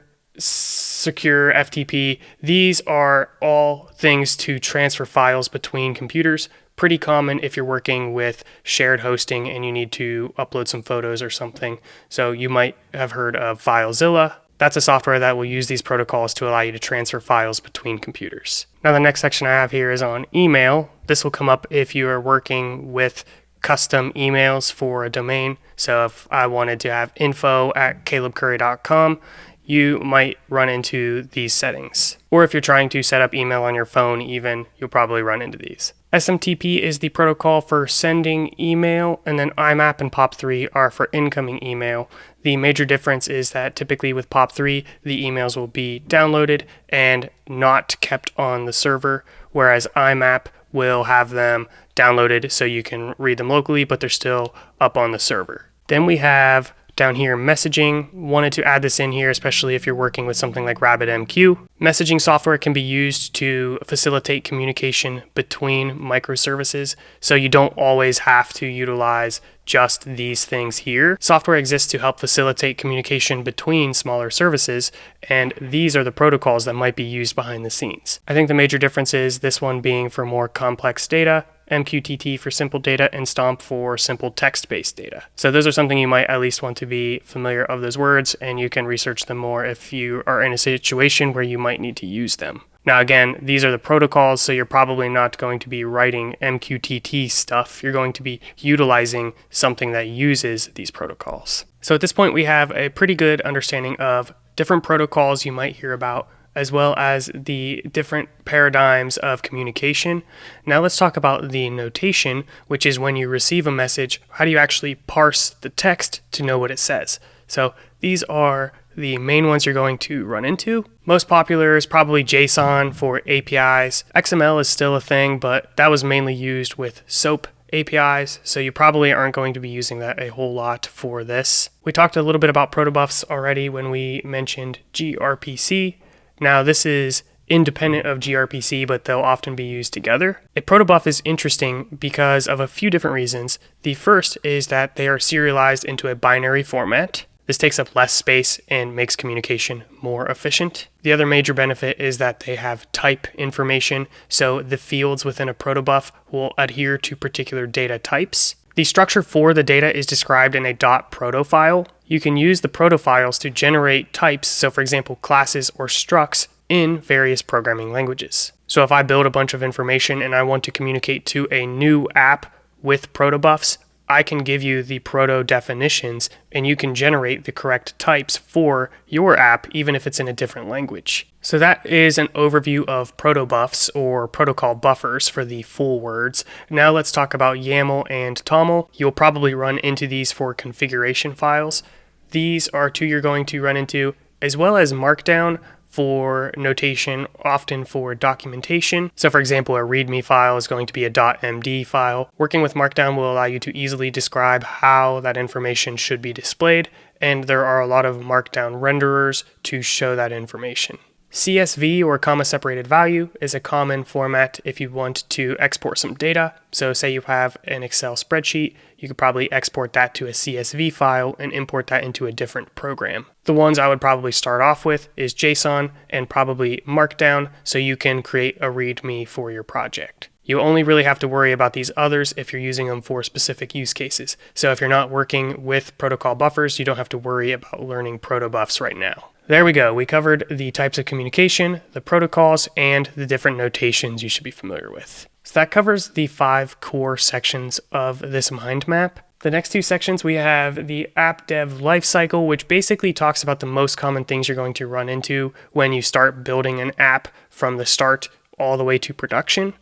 FTP, these are all things to transfer files between computers. Pretty common if you're working with shared hosting and you need to upload some photos or something. So you might have heard of FileZilla. That's a software that will use these protocols to allow you to transfer files between computers. Now the next section I have here is on email. This will come up if you are working with custom emails for a domain. So if I wanted to have info@calebcurry.com, you might run into these settings. Or if you're trying to set up email on your phone even, you'll probably run into these. SMTP is the protocol for sending email, and then IMAP and POP3 are for incoming email. The major difference is that typically with POP3, the emails will be downloaded and not kept on the server, whereas IMAP will have them downloaded so you can read them locally, but they're still up on the server. Then we have down here, messaging. Wanted to add this in here, especially if you're working with something like RabbitMQ. Messaging software can be used to facilitate communication between microservices, so you don't always have to utilize just these things here. Software exists to help facilitate communication between smaller services, and these are the protocols that might be used behind the scenes. I think the major difference is this one being for more complex data, MQTT for simple data, and STOMP for simple text-based data. So those are something you might at least want to be familiar of those words, and you can research them more if you are in a situation where you might need to use them. Now again, these are the protocols, so you're probably not going to be writing MQTT stuff. You're going to be utilizing something that uses these protocols. So at this point, we have a pretty good understanding of different protocols you might hear about, as well as the different paradigms of communication. Now let's talk about the notation, which is when you receive a message, how do you actually parse the text to know what it says? So these are the main ones you're going to run into. Most popular is probably JSON for APIs. XML is still a thing, but that was mainly used with SOAP APIs, so you probably aren't going to be using that a whole lot for this. We talked a little bit about protobufs already when we mentioned gRPC. Now this is independent of gRPC, but they'll often be used together. A protobuf is interesting because of a few different reasons. The first is that they are serialized into a binary format. This takes up less space and makes communication more efficient. The other major benefit is that they have type information, so the fields within a protobuf will adhere to particular data types. The structure for the data is described in a .proto file. You can use the proto files to generate types, so for example classes or structs, in various programming languages. So if I build a bunch of information and I want to communicate to a new app with protobufs, I can give you the proto definitions and you can generate the correct types for your app even if it's in a different language. So that is an overview of protobufs or protocol buffers for the full words. Now let's talk about YAML and TOML. You'll probably run into these for configuration files. These are two you're going to run into, as well as Markdown for notation, often for documentation. So for example, a README file is going to be a .md file. Working with Markdown will allow you to easily describe how that information should be displayed, and there are a lot of Markdown renderers to show that information. CSV, or comma separated value, is a common format if you want to export some data. So say you have an Excel spreadsheet, you could probably export that to a CSV file and import that into a different program. The ones I would probably start off with is JSON and probably Markdown, so you can create a README for your project. You only really have to worry about these others if you're using them for specific use cases. So if you're not working with protocol buffers, you don't have to worry about learning protobufs right now. There we go. We covered the types of communication, the protocols, and the different notations you should be familiar with. So that covers the 5 core sections of this mind map. The next 2 sections, we have the app dev lifecycle, which basically talks about the most common things you're going to run into when you start building an app from the start all the way to production.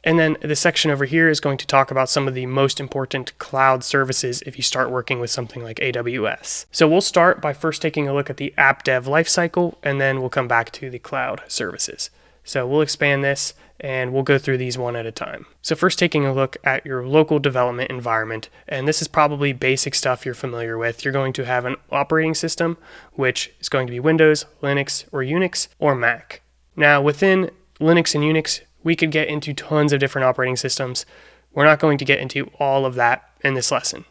And then the section over here is going to talk about some of the most important cloud services if you start working with something like AWS. So we'll start by first taking a look at the app dev lifecycle, and then we'll come back to the cloud services. So we'll expand this and we'll go through these one at a time. So first taking a look at your local development environment, and this is probably basic stuff you're familiar with. You're going to have an operating system, which is going to be Windows, Linux, or Unix, or Mac. Now within Linux and Unix, we could get into tons of different operating systems. We're not going to get into all of that in this lesson.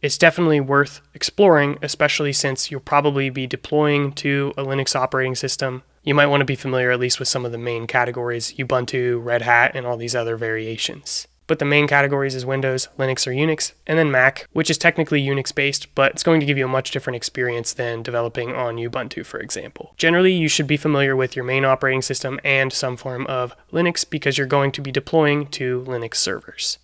It's definitely worth exploring, especially since you'll probably be deploying to a Linux operating system. You might want to be familiar at least with some of the main categories, Ubuntu, Red Hat, and all these other variations. But the main categories is Windows, Linux or Unix, and then Mac, which is technically Unix-based, but it's going to give you a much different experience than developing on Ubuntu, for example. Generally, you should be familiar with your main operating system and some form of Linux because you're going to be deploying to Linux servers.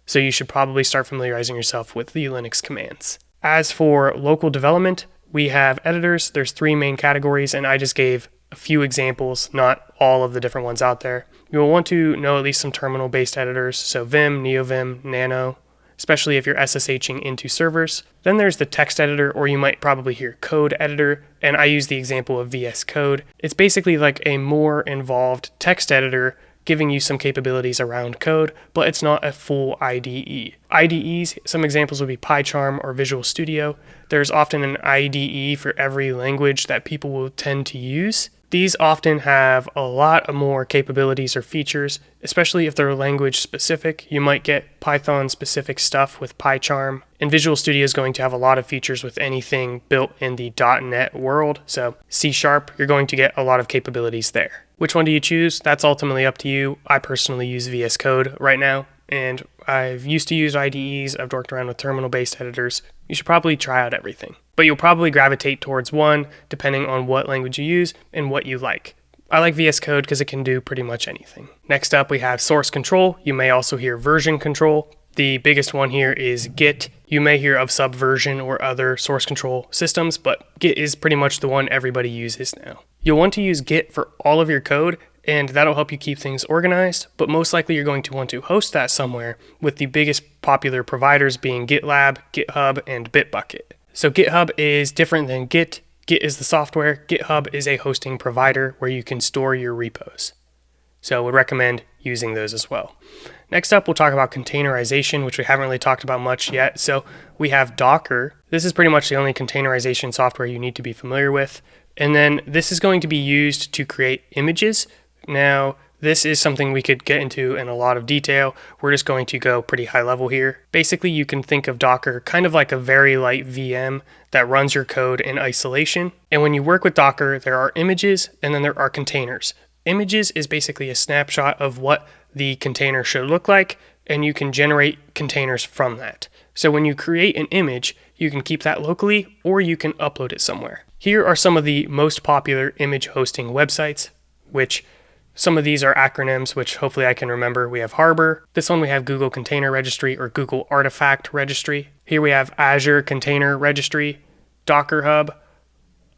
So you should probably start familiarizing yourself with the Linux commands. As for local development, we have editors. There's 3 main categories, and I just gave a few examples, not all of the different ones out there. You'll want to know at least some terminal-based editors, so Vim, NeoVim, Nano, especially if you're SSHing into servers. Then there's the text editor, or you might probably hear code editor, and I use the example of VS Code. It's basically like a more involved text editor giving you some capabilities around code, but it's not a full IDE. IDEs, some examples would be PyCharm or Visual Studio. There's often an IDE for every language that people will tend to use. These often have a lot more capabilities or features, especially if they're language specific. You might get Python specific stuff with PyCharm, and Visual Studio is going to have a lot of features with anything built in the .NET world. So C#, you're going to get a lot of capabilities there. Which one do you choose? That's ultimately up to you. I personally use VS Code right now, and I've used to use IDEs. I've worked around with terminal-based editors. You should probably try out everything. But you'll probably gravitate towards one depending on what language you use and what you like. I like VS Code because it can do pretty much anything. Next up, we have source control. You may also hear version control. The biggest one here is Git. You may hear of Subversion or other source control systems, but Git is pretty much the one everybody uses now. You'll want to use Git for all of your code, and that'll help you keep things organized, but most likely you're going to want to host that somewhere, with the biggest popular providers being GitLab, GitHub, and Bitbucket. So GitHub is different than Git. Git is the software. GitHub is a hosting provider where you can store your repos. So I would recommend using those as well. Next up, we'll talk about containerization, which we haven't really talked about much yet. So we have Docker. This is pretty much the only containerization software you need to be familiar with. And then this is going to be used to create images. Now, This is something we could get into in a lot of detail. We're just going to go pretty high level here. Basically, you can think of Docker kind of like a very light VM that runs your code in isolation. And when you work with Docker, there are images and then there are containers. Images is basically a snapshot of what the container should look like, and you can generate containers from that. So when you create an image, you can keep that locally or you can upload it somewhere. Here are some of the most popular image hosting websites, which some of these are acronyms, which hopefully I can remember. We have Harbor. This one we have Google Container Registry or Google Artifact Registry. Here we have Azure Container Registry, Docker Hub,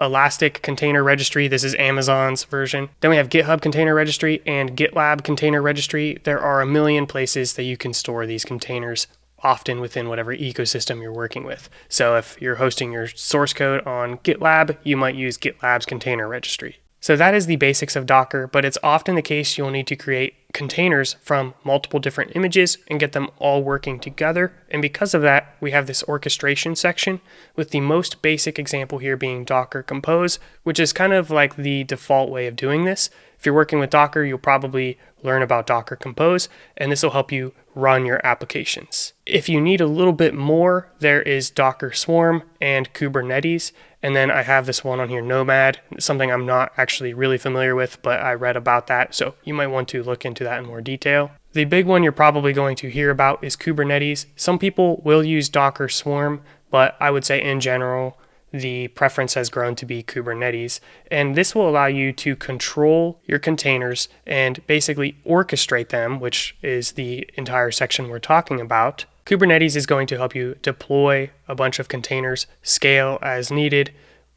Elastic Container Registry. This is Amazon's version. Then we have GitHub Container Registry and GitLab Container Registry. There are a million places that you can store these containers, often within whatever ecosystem you're working with. So if you're hosting your source code on GitLab, you might use GitLab's Container Registry. So that is the basics of Docker, but it's often the case you'll need to create containers from multiple different images and get them all working together. And because of that, we have this orchestration section with the most basic example here being Docker Compose, which is kind of like the default way of doing this. If you're working with Docker, you'll probably learn about Docker Compose, and this will help you run your applications. If you need a little bit more, there is Docker Swarm and Kubernetes. And then I have this one on here, Nomad, something I'm not actually really familiar with, but I read about that. So you might want to look into that in more detail. The big one you're probably going to hear about is Kubernetes. Some people will use Docker Swarm, but I would say in general, the preference has grown to be Kubernetes. And this will allow you to control your containers and basically orchestrate them, which is the entire section we're talking about. Kubernetes is going to help you deploy a bunch of containers, scale as needed,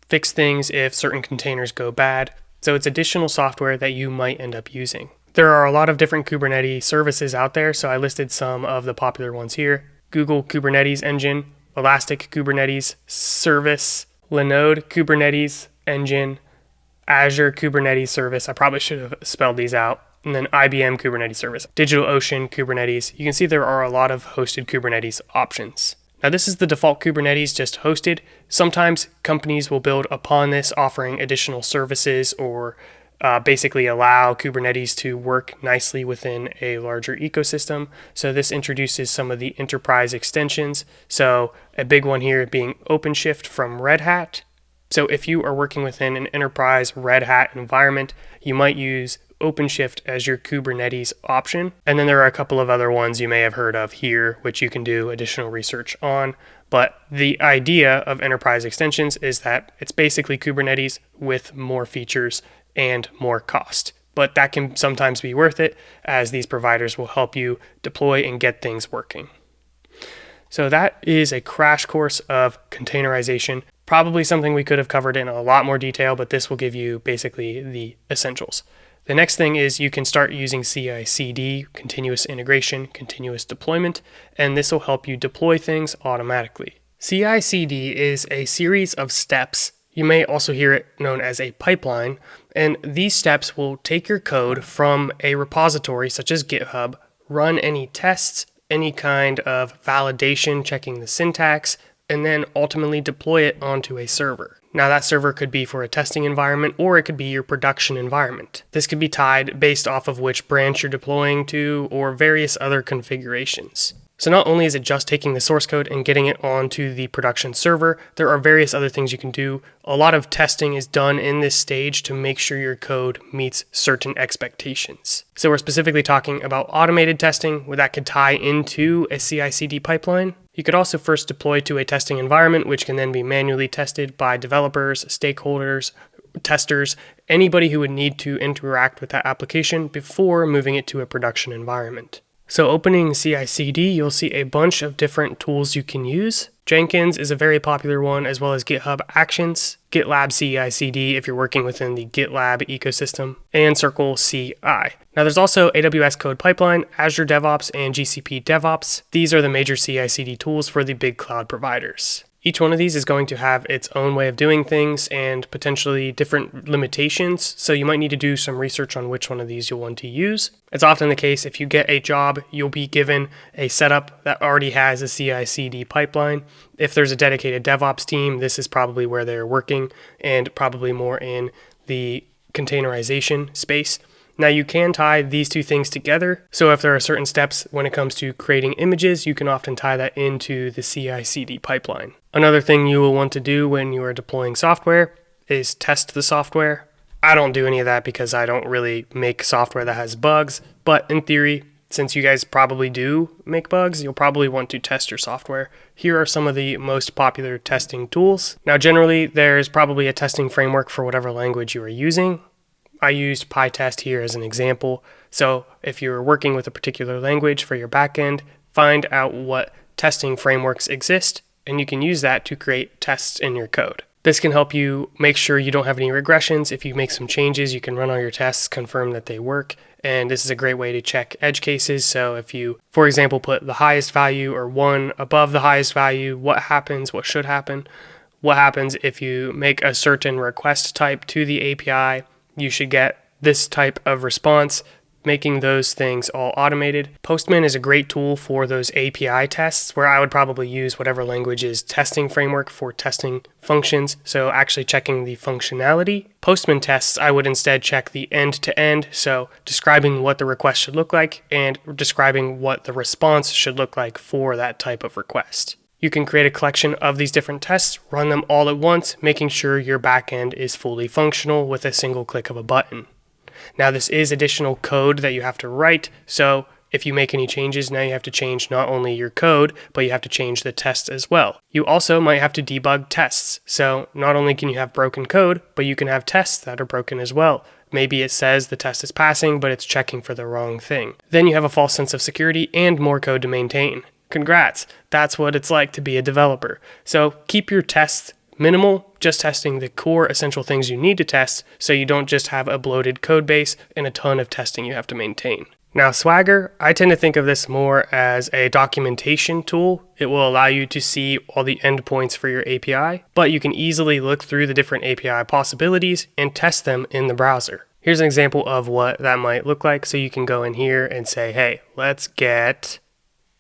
fix things if certain containers go bad. So it's additional software that you might end up using. There are a lot of different Kubernetes services out there, so I listed some of the popular ones here. Google Kubernetes Engine, Elastic Kubernetes Service, Linode Kubernetes Engine, Azure Kubernetes Service. I probably should have spelled these out. And then IBM Kubernetes Service, DigitalOcean Kubernetes. You can see there are a lot of hosted Kubernetes options. Now this is the default Kubernetes just hosted. Sometimes companies will build upon this, offering additional services or basically allow Kubernetes to work nicely within a larger ecosystem. So this introduces some of the enterprise extensions. So a big one here being OpenShift from Red Hat. So if you are working within an enterprise Red Hat environment, you might use OpenShift as your Kubernetes option. And then there are a couple of other ones you may have heard of here, which you can do additional research on. But the idea of enterprise extensions is that it's basically Kubernetes with more features and more cost. But that can sometimes be worth it, as these providers will help you deploy and get things working. So that is a crash course of containerization. Probably something we could have covered in a lot more detail, but this will give you basically the essentials. The next thing is you can start using CICD, continuous integration, continuous deployment, and this will help you deploy things automatically. CICD is a series of steps. You may also hear it known as a pipeline, and these steps will take your code from a repository such as GitHub, run any tests, any kind of validation, checking the syntax, and then ultimately deploy it onto a server. Now that server could be for a testing environment or it could be your production environment. This could be tied based off of which branch you're deploying to or various other configurations. So not only is it just taking the source code and getting it onto the production server, there are various other things you can do. A lot of testing is done in this stage to make sure your code meets certain expectations. So we're specifically talking about automated testing, where that could tie into a CI/CD pipeline. You could also first deploy to a testing environment, which can then be manually tested by developers, stakeholders, testers, anybody who would need to interact with that application before moving it to a production environment. So opening CI/CD, you'll see a bunch of different tools you can use. Jenkins is a very popular one, as well as GitHub Actions, GitLab CI/CD if you're working within the GitLab ecosystem, and Circle CI. Now there's also AWS Code Pipeline, Azure DevOps, and GCP DevOps. These are the major CI/CD tools for the big cloud providers. Each one of these is going to have its own way of doing things and potentially different limitations, so you might need to do some research on which one of these you'll want to use. It's often the case if you get a job, you'll be given a setup that already has a CI/CD pipeline. If there's a dedicated DevOps team, this is probably where they're working and probably more in the containerization space. Now you can tie these two things together. So if there are certain steps when it comes to creating images, you can often tie that into the CICD pipeline. Another thing you will want to do when you are deploying software is test the software. I don't do any of that because I don't really make software that has bugs, but in theory, since you guys probably do make bugs, you'll probably want to test your software. Here are some of the most popular testing tools. Now, generally, there's probably a testing framework for whatever language you are using. I used PyTest here as an example. So if you're working with a particular language for your backend, find out what testing frameworks exist, and you can use that to create tests in your code. This can help you make sure you don't have any regressions. If you make some changes, you can run all your tests, confirm that they work. And this is a great way to check edge cases. So if you, for example, put the highest value or one above the highest value, what happens, what should happen? What happens if you make a certain request type to the API? You should get this type of response, making those things all automated. Postman is a great tool for those API tests, where I would probably use whatever language's testing framework for testing functions, so actually checking the functionality. Postman tests, I would instead check the end-to-end, so describing what the request should look like and describing what the response should look like for that type of request. You can create a collection of these different tests, run them all at once, making sure your backend is fully functional with a single click of a button. Now, this is additional code that you have to write, so if you make any changes, now you have to change not only your code, but you have to change the tests as well. You also might have to debug tests, so not only can you have broken code, but you can have tests that are broken as well. Maybe it says the test is passing, but it's checking for the wrong thing. Then you have a false sense of security and more code to maintain. Congrats, that's what it's like to be a developer. So keep your tests minimal, just testing the core essential things you need to test so you don't just have a bloated code base and a ton of testing you have to maintain. Now, Swagger, I tend to think of this more as a documentation tool. It will allow you to see all the endpoints for your API, but you can easily look through the different API possibilities and test them in the browser. Here's an example of what that might look like. So you can go in here and say, hey, let's get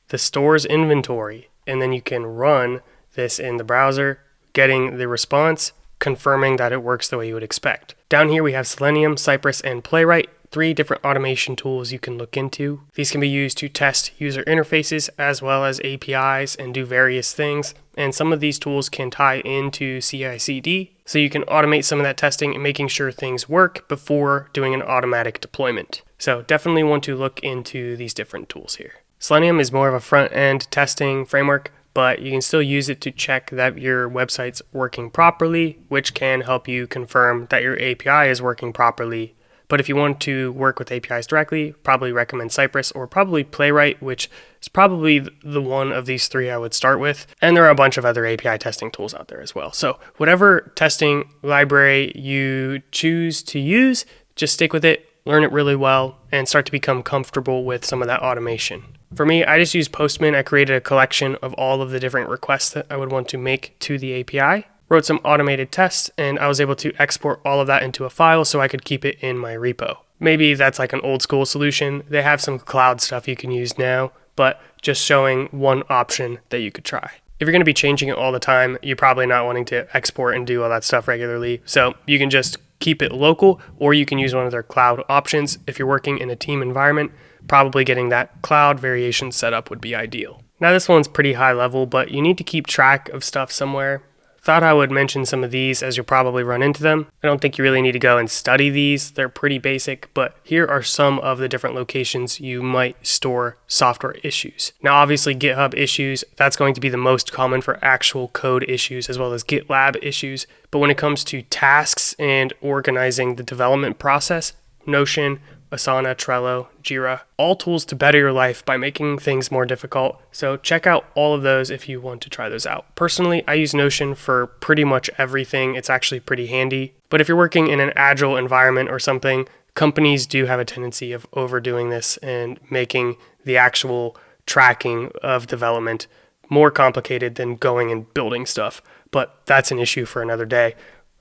the store's inventory, and then you can run this in the browser, getting the response, confirming that it works the way you would expect. Down here we have Selenium, Cypress, and Playwright, 3 different automation tools you can look into. These can be used to test user interfaces as well as APIs and do various things, and some of these tools can tie into CICD, so you can automate some of that testing and making sure things work before doing an automatic deployment. So definitely want to look into these different tools here. Selenium is more of a front-end testing framework, but you can still use it to check that your website's working properly, which can help you confirm that your API is working properly. But if you want to work with APIs directly, probably recommend Cypress or probably Playwright, which is probably the one of these 3 I would start with. And there are a bunch of other API testing tools out there as well. So whatever testing library you choose to use, just stick with it, learn it really well, and start to become comfortable with some of that automation. For me, I just use Postman. I created a collection of all of the different requests that I would want to make to the API, wrote some automated tests, and I was able to export all of that into a file so I could keep it in my repo. Maybe that's like an old school solution. They have some cloud stuff you can use now, but just showing one option that you could try. If you're going to be changing it all the time, you're probably not wanting to export and do all that stuff regularly. So you can just keep it local, or you can use one of their cloud options. If you're working in a team environment, probably getting that cloud variation set up would be ideal. Now this one's pretty high level, but you need to keep track of stuff somewhere. Thought I would mention some of these as you'll probably run into them. I don't think you really need to go and study these. They're pretty basic, but here are some of the different locations you might store software issues. Now obviously GitHub issues, that's going to be the most common for actual code issues as well as GitLab issues. But when it comes to tasks and organizing the development process, Notion, Asana, Trello, Jira, all tools to better your life by making things more difficult. So check out all of those if you want to try those out. Personally, I use Notion for pretty much everything. It's actually pretty handy. But if you're working in an agile environment or something, companies do have a tendency of overdoing this and making the actual tracking of development more complicated than going and building stuff. But that's an issue for another day.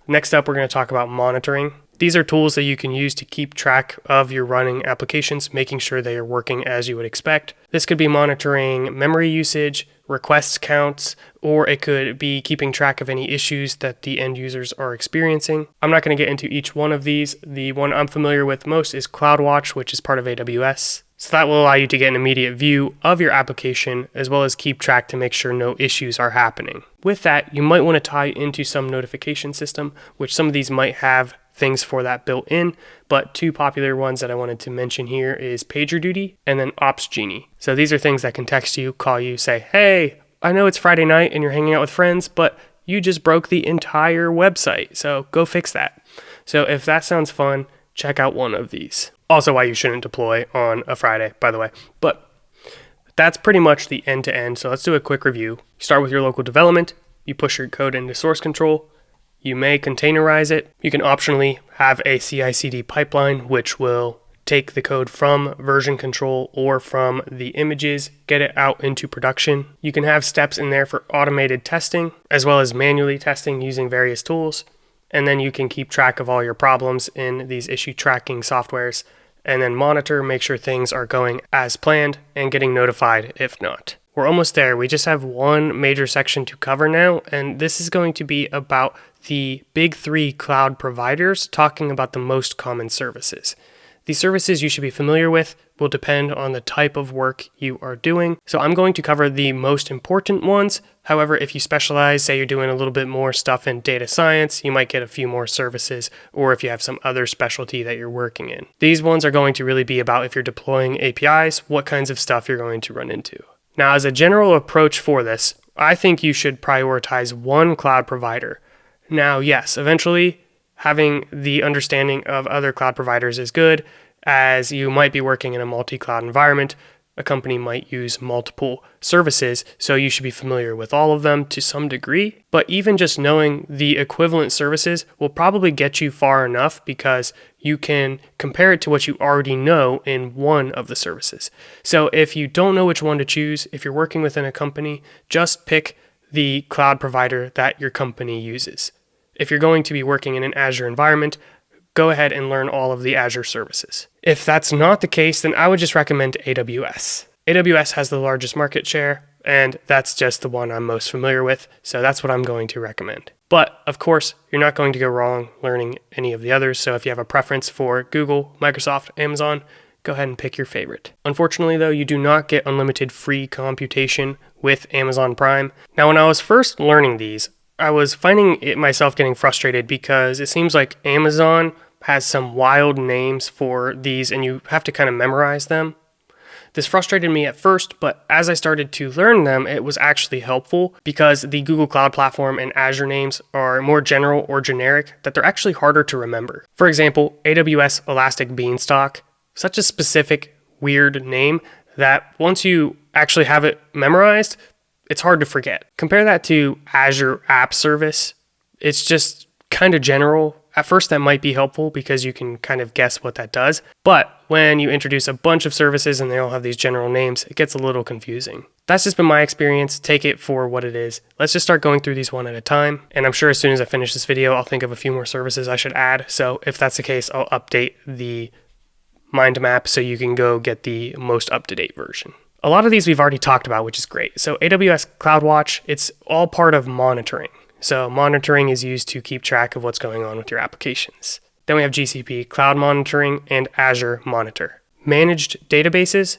Next up, we're going to talk about monitoring. These are tools that you can use to keep track of your running applications, making sure they are working as you would expect. This could be monitoring memory usage, request counts, or it could be keeping track of any issues that the end users are experiencing. I'm not going to get into each one of these. The one I'm familiar with most is CloudWatch, which is part of AWS. So that will allow you to get an immediate view of your application as well as keep track to make sure no issues are happening. With that, you might want to tie into some notification system, which some of these might have things for that built in, but two popular ones that I wanted to mention here is PagerDuty and then OpsGenie. So these are things that can text you, call you, say, hey, I know it's Friday night and you're hanging out with friends, but you just broke the entire website, so go fix that. So if that sounds fun, check out one of these. Also why you shouldn't deploy on a Friday, by the way. But that's pretty much the end-to-end, so let's do a quick review. You start with your local development, you push your code into source control, you may containerize it. You can optionally have a CICD pipeline, which will take the code from version control or from the images, get it out into production. You can have steps in there for automated testing, as well as manually testing using various tools. And then you can keep track of all your problems in these issue tracking softwares, and then monitor, make sure things are going as planned, and getting notified if not. We're almost there. We just have one major section to cover now, and this is going to be about the big three cloud providers, talking about the most common services. These services you should be familiar with will depend on the type of work you are doing. So I'm going to cover the most important ones. However, if you specialize, say you're doing a little bit more stuff in data science, you might get a few more services, or if you have some other specialty that you're working in. These ones are going to really be about if you're deploying APIs, what kinds of stuff you're going to run into. Now, as a general approach for this, I think you should prioritize one cloud provider. Now, yes, eventually having the understanding of other cloud providers is good, as you might be working in a multi-cloud environment. A company might use multiple services, so you should be familiar with all of them to some degree. But even just knowing the equivalent services will probably get you far enough, because you can compare it to what you already know in one of the services. So if you don't know which one to choose, if you're working within a company, just pick the cloud provider that your company uses. If you're going to be working in an Azure environment, go ahead and learn all of the Azure services. If that's not the case, then I would just recommend AWS. AWS has the largest market share, and that's just the one I'm most familiar with, so that's what I'm going to recommend. But, of course, you're not going to go wrong learning any of the others, so if you have a preference for Google, Microsoft, Amazon, go ahead and pick your favorite. Unfortunately, though, you do not get unlimited free computation with Amazon Prime. Now, when I was first learning these, I was finding myself getting frustrated because it seems like Amazon has some wild names for these and you have to kind of memorize them. This frustrated me at first, but as I started to learn them, it was actually helpful because the Google Cloud Platform and Azure names are more general or generic that they're actually harder to remember. For example, AWS Elastic Beanstalk, such a specific, weird name that once you actually have it memorized, it's hard to forget. Compare that to Azure App Service. It's just kind of general. At first, that might be helpful because you can kind of guess what that does. But when you introduce a bunch of services and they all have these general names, it gets a little confusing. That's just been my experience. Take it for what it is. Let's just start going through these one at a time. And I'm sure as soon as I finish this video, I'll think of a few more services I should add. So if that's the case, I'll update the mind map so you can go get the most up-to-date version. A lot of these we've already talked about, which is great. So AWS CloudWatch, it's all part of monitoring. So monitoring is used to keep track of what's going on with your applications. Then we have GCP Cloud Monitoring and Azure Monitor. Managed databases,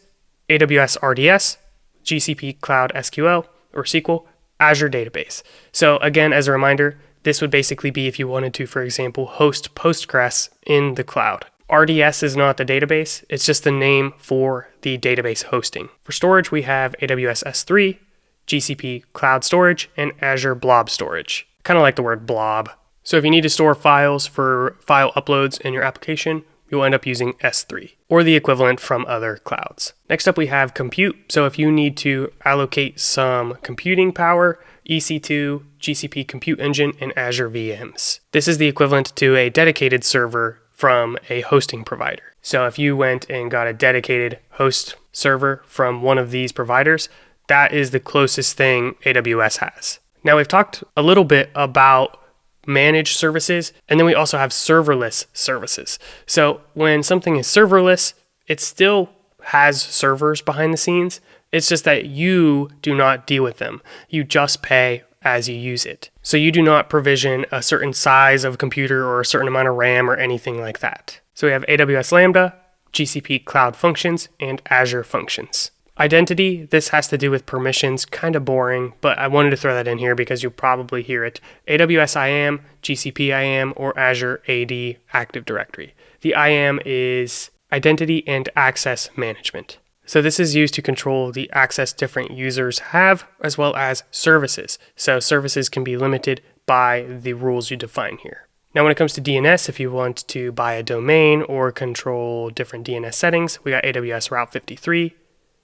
AWS RDS, GCP Cloud SQL or SQL, Azure Database. So again, as a reminder, this would basically be if you wanted to, for example, host Postgres in the cloud. RDS is not the database, it's just the name for the database hosting. For storage, we have AWS S3, GCP Cloud Storage, and Azure Blob Storage. Kind of like the word blob. So if you need to store files for file uploads in your application, you'll end up using S3, or the equivalent from other clouds. Next up, we have compute. So if you need to allocate some computing power, EC2, GCP Compute Engine, and Azure VMs. This is the equivalent to a dedicated server from a hosting provider. So if you went and got a dedicated host server from one of these providers, that is the closest thing AWS has. Now we've talked a little bit about managed services, and then we also have serverless services. So when something is serverless, it still has servers behind the scenes. It's just that you do not deal with them. You just pay as you use it. So you do not provision a certain size of computer or a certain amount of RAM or anything like that. So we have AWS Lambda, GCP Cloud Functions, and Azure Functions. Identity, this has to do with permissions, kind of boring, but I wanted to throw that in here because you'll probably hear it. AWS IAM, GCP IAM, or Azure AD Active Directory. The IAM is Identity and Access Management. So this is used to control the access different users have, as well as services. So services can be limited by the rules you define here. Now when it comes to DNS, if you want to buy a domain or control different DNS settings, we got AWS Route 53,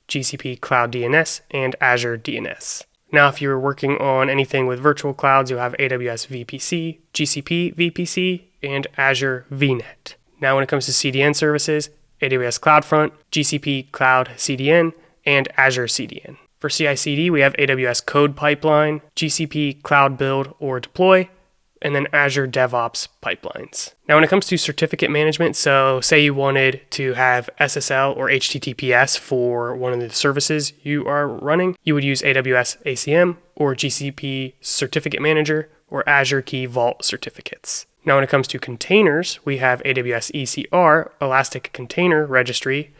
GCP Cloud DNS, and Azure DNS. Now if you're working on anything with virtual clouds, you'll have AWS VPC, GCP VPC, and Azure VNet. Now when it comes to CDN services, AWS CloudFront, GCP Cloud CDN, and Azure CDN. For CICD, we have AWS Code Pipeline, GCP Cloud Build or Deploy, and then Azure DevOps pipelines. Now when it comes to certificate management, so say you wanted to have SSL or HTTPS for one of the services you are running, you would use AWS ACM or GCP Certificate Manager or Azure Key Vault certificates. Now when it comes to containers, we have AWS ECR, Elastic Container Registry,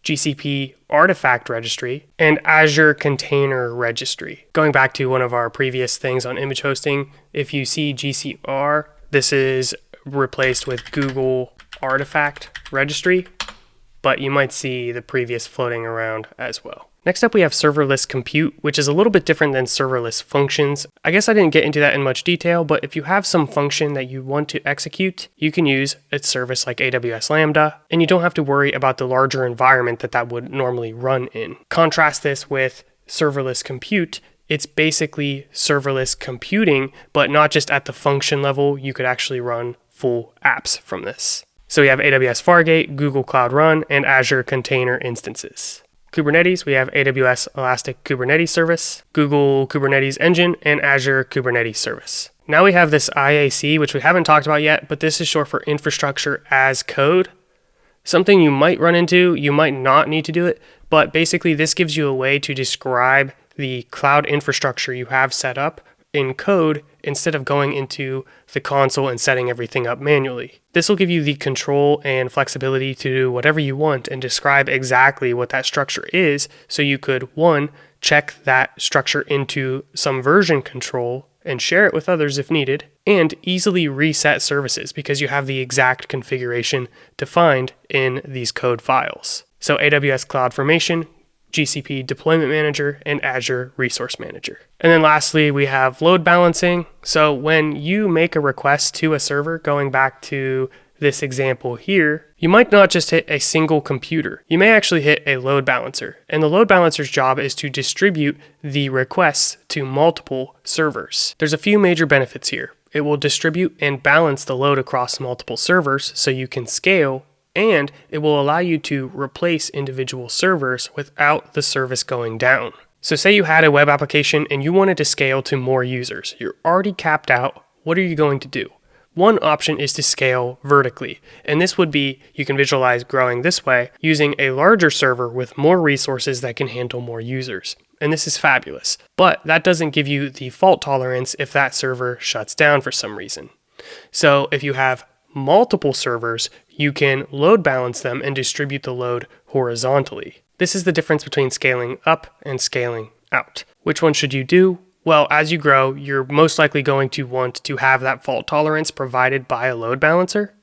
GCP Artifact Registry, and Azure Container Registry. Going back to one of our previous things on image hosting, if you see GCR, this is replaced with Google Artifact Registry, but you might see the previous floating around as well. Next up, we have serverless compute, which is a little bit different than serverless functions. I guess I didn't get into that in much detail, but if you have some function that you want to execute, you can use a service like AWS Lambda, and you don't have to worry about the larger environment that would normally run in. Contrast this with serverless compute. It's basically serverless computing, but not just at the function level. You could actually run full apps from this. So we have AWS Fargate, Google Cloud Run, and Azure Container Instances. Kubernetes, we have AWS Elastic Kubernetes Service, Google Kubernetes Engine, and Azure Kubernetes Service. Now we have this IAC, which we haven't talked about yet, but this is short for Infrastructure as Code. Something you might run into, you might not need to do it, but basically this gives you a way to describe the cloud infrastructure you have set up in code instead of going into the console and setting everything up manually. This will give you the control and flexibility to do whatever you want and describe exactly what that structure is, so you could, one, check that structure into some version control and share it with others if needed, and easily reset services because you have the exact configuration defined in these code files. So AWS CloudFormation, GCP Deployment Manager, and Azure Resource Manager. And then lastly, we have load balancing. So when you make a request to a server, going back to this example here, you might not just hit a single computer. You may actually hit a load balancer. And the load balancer's job is to distribute the requests to multiple servers. There's a few major benefits here. It will distribute and balance the load across multiple servers so you can scale, and it will allow you to replace individual servers without the service going down. So say you had a web application and you wanted to scale to more users. You're already capped out. What are you going to do? One option is to scale vertically, and this would be, you can visualize growing this way, using a larger server with more resources that can handle more users. And this is fabulous, but that doesn't give you the fault tolerance if that server shuts down for some reason. So if you have multiple servers, you can load balance them and distribute the load horizontally. This is the difference between scaling up and scaling out. Which one should you do? Well, as you grow, you're most likely going to want to have that fault tolerance provided by a load balancer.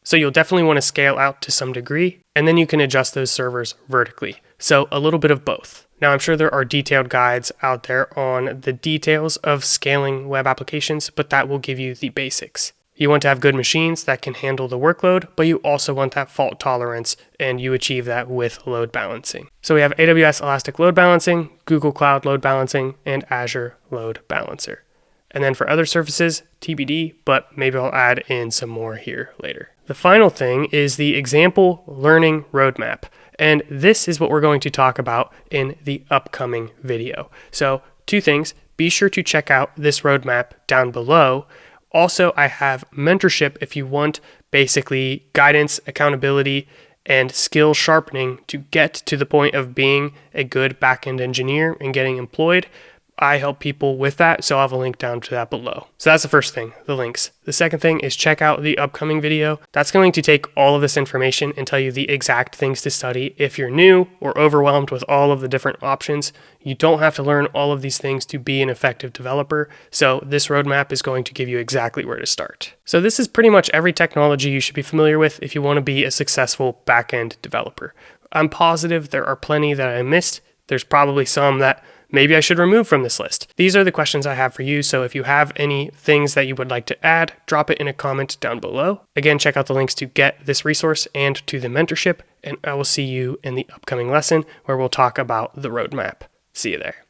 So you'll definitely want to scale out to some degree, and then you can adjust those servers vertically. So a little bit of both. Now, I'm sure there are detailed guides out there on the details of scaling web applications, but that will give you the basics. You want to have good machines that can handle the workload, but you also want that fault tolerance, and you achieve that with load balancing. So we have AWS Elastic Load Balancing, Google Cloud Load Balancing, and Azure Load Balancer. And then for other services, TBD, but maybe I'll add in some more here later. The final thing is the example learning roadmap. And this is what we're going to talk about in the upcoming video. So 2 things, be sure to check out this roadmap down below. Also, I have mentorship if you want basically guidance, accountability, and skill sharpening to get to the point of being a good backend engineer and getting employed. I help people with that, so I'll have a link down to that below. So that's the first thing, the links. The second thing is check out the upcoming video. That's going to take all of this information and tell you the exact things to study. If you're new or overwhelmed with all of the different options, you don't have to learn all of these things to be an effective developer. So this roadmap is going to give you exactly where to start. So this is pretty much every technology you should be familiar with if you want to be a successful backend developer. I'm positive there are plenty that I missed. There's probably some that maybe I should remove from this list. These are the questions I have for you, so if you have any things that you would like to add, drop it in a comment down below. Again, check out the links to get this resource and to the mentorship, and I will see you in the upcoming lesson where we'll talk about the roadmap. See you there.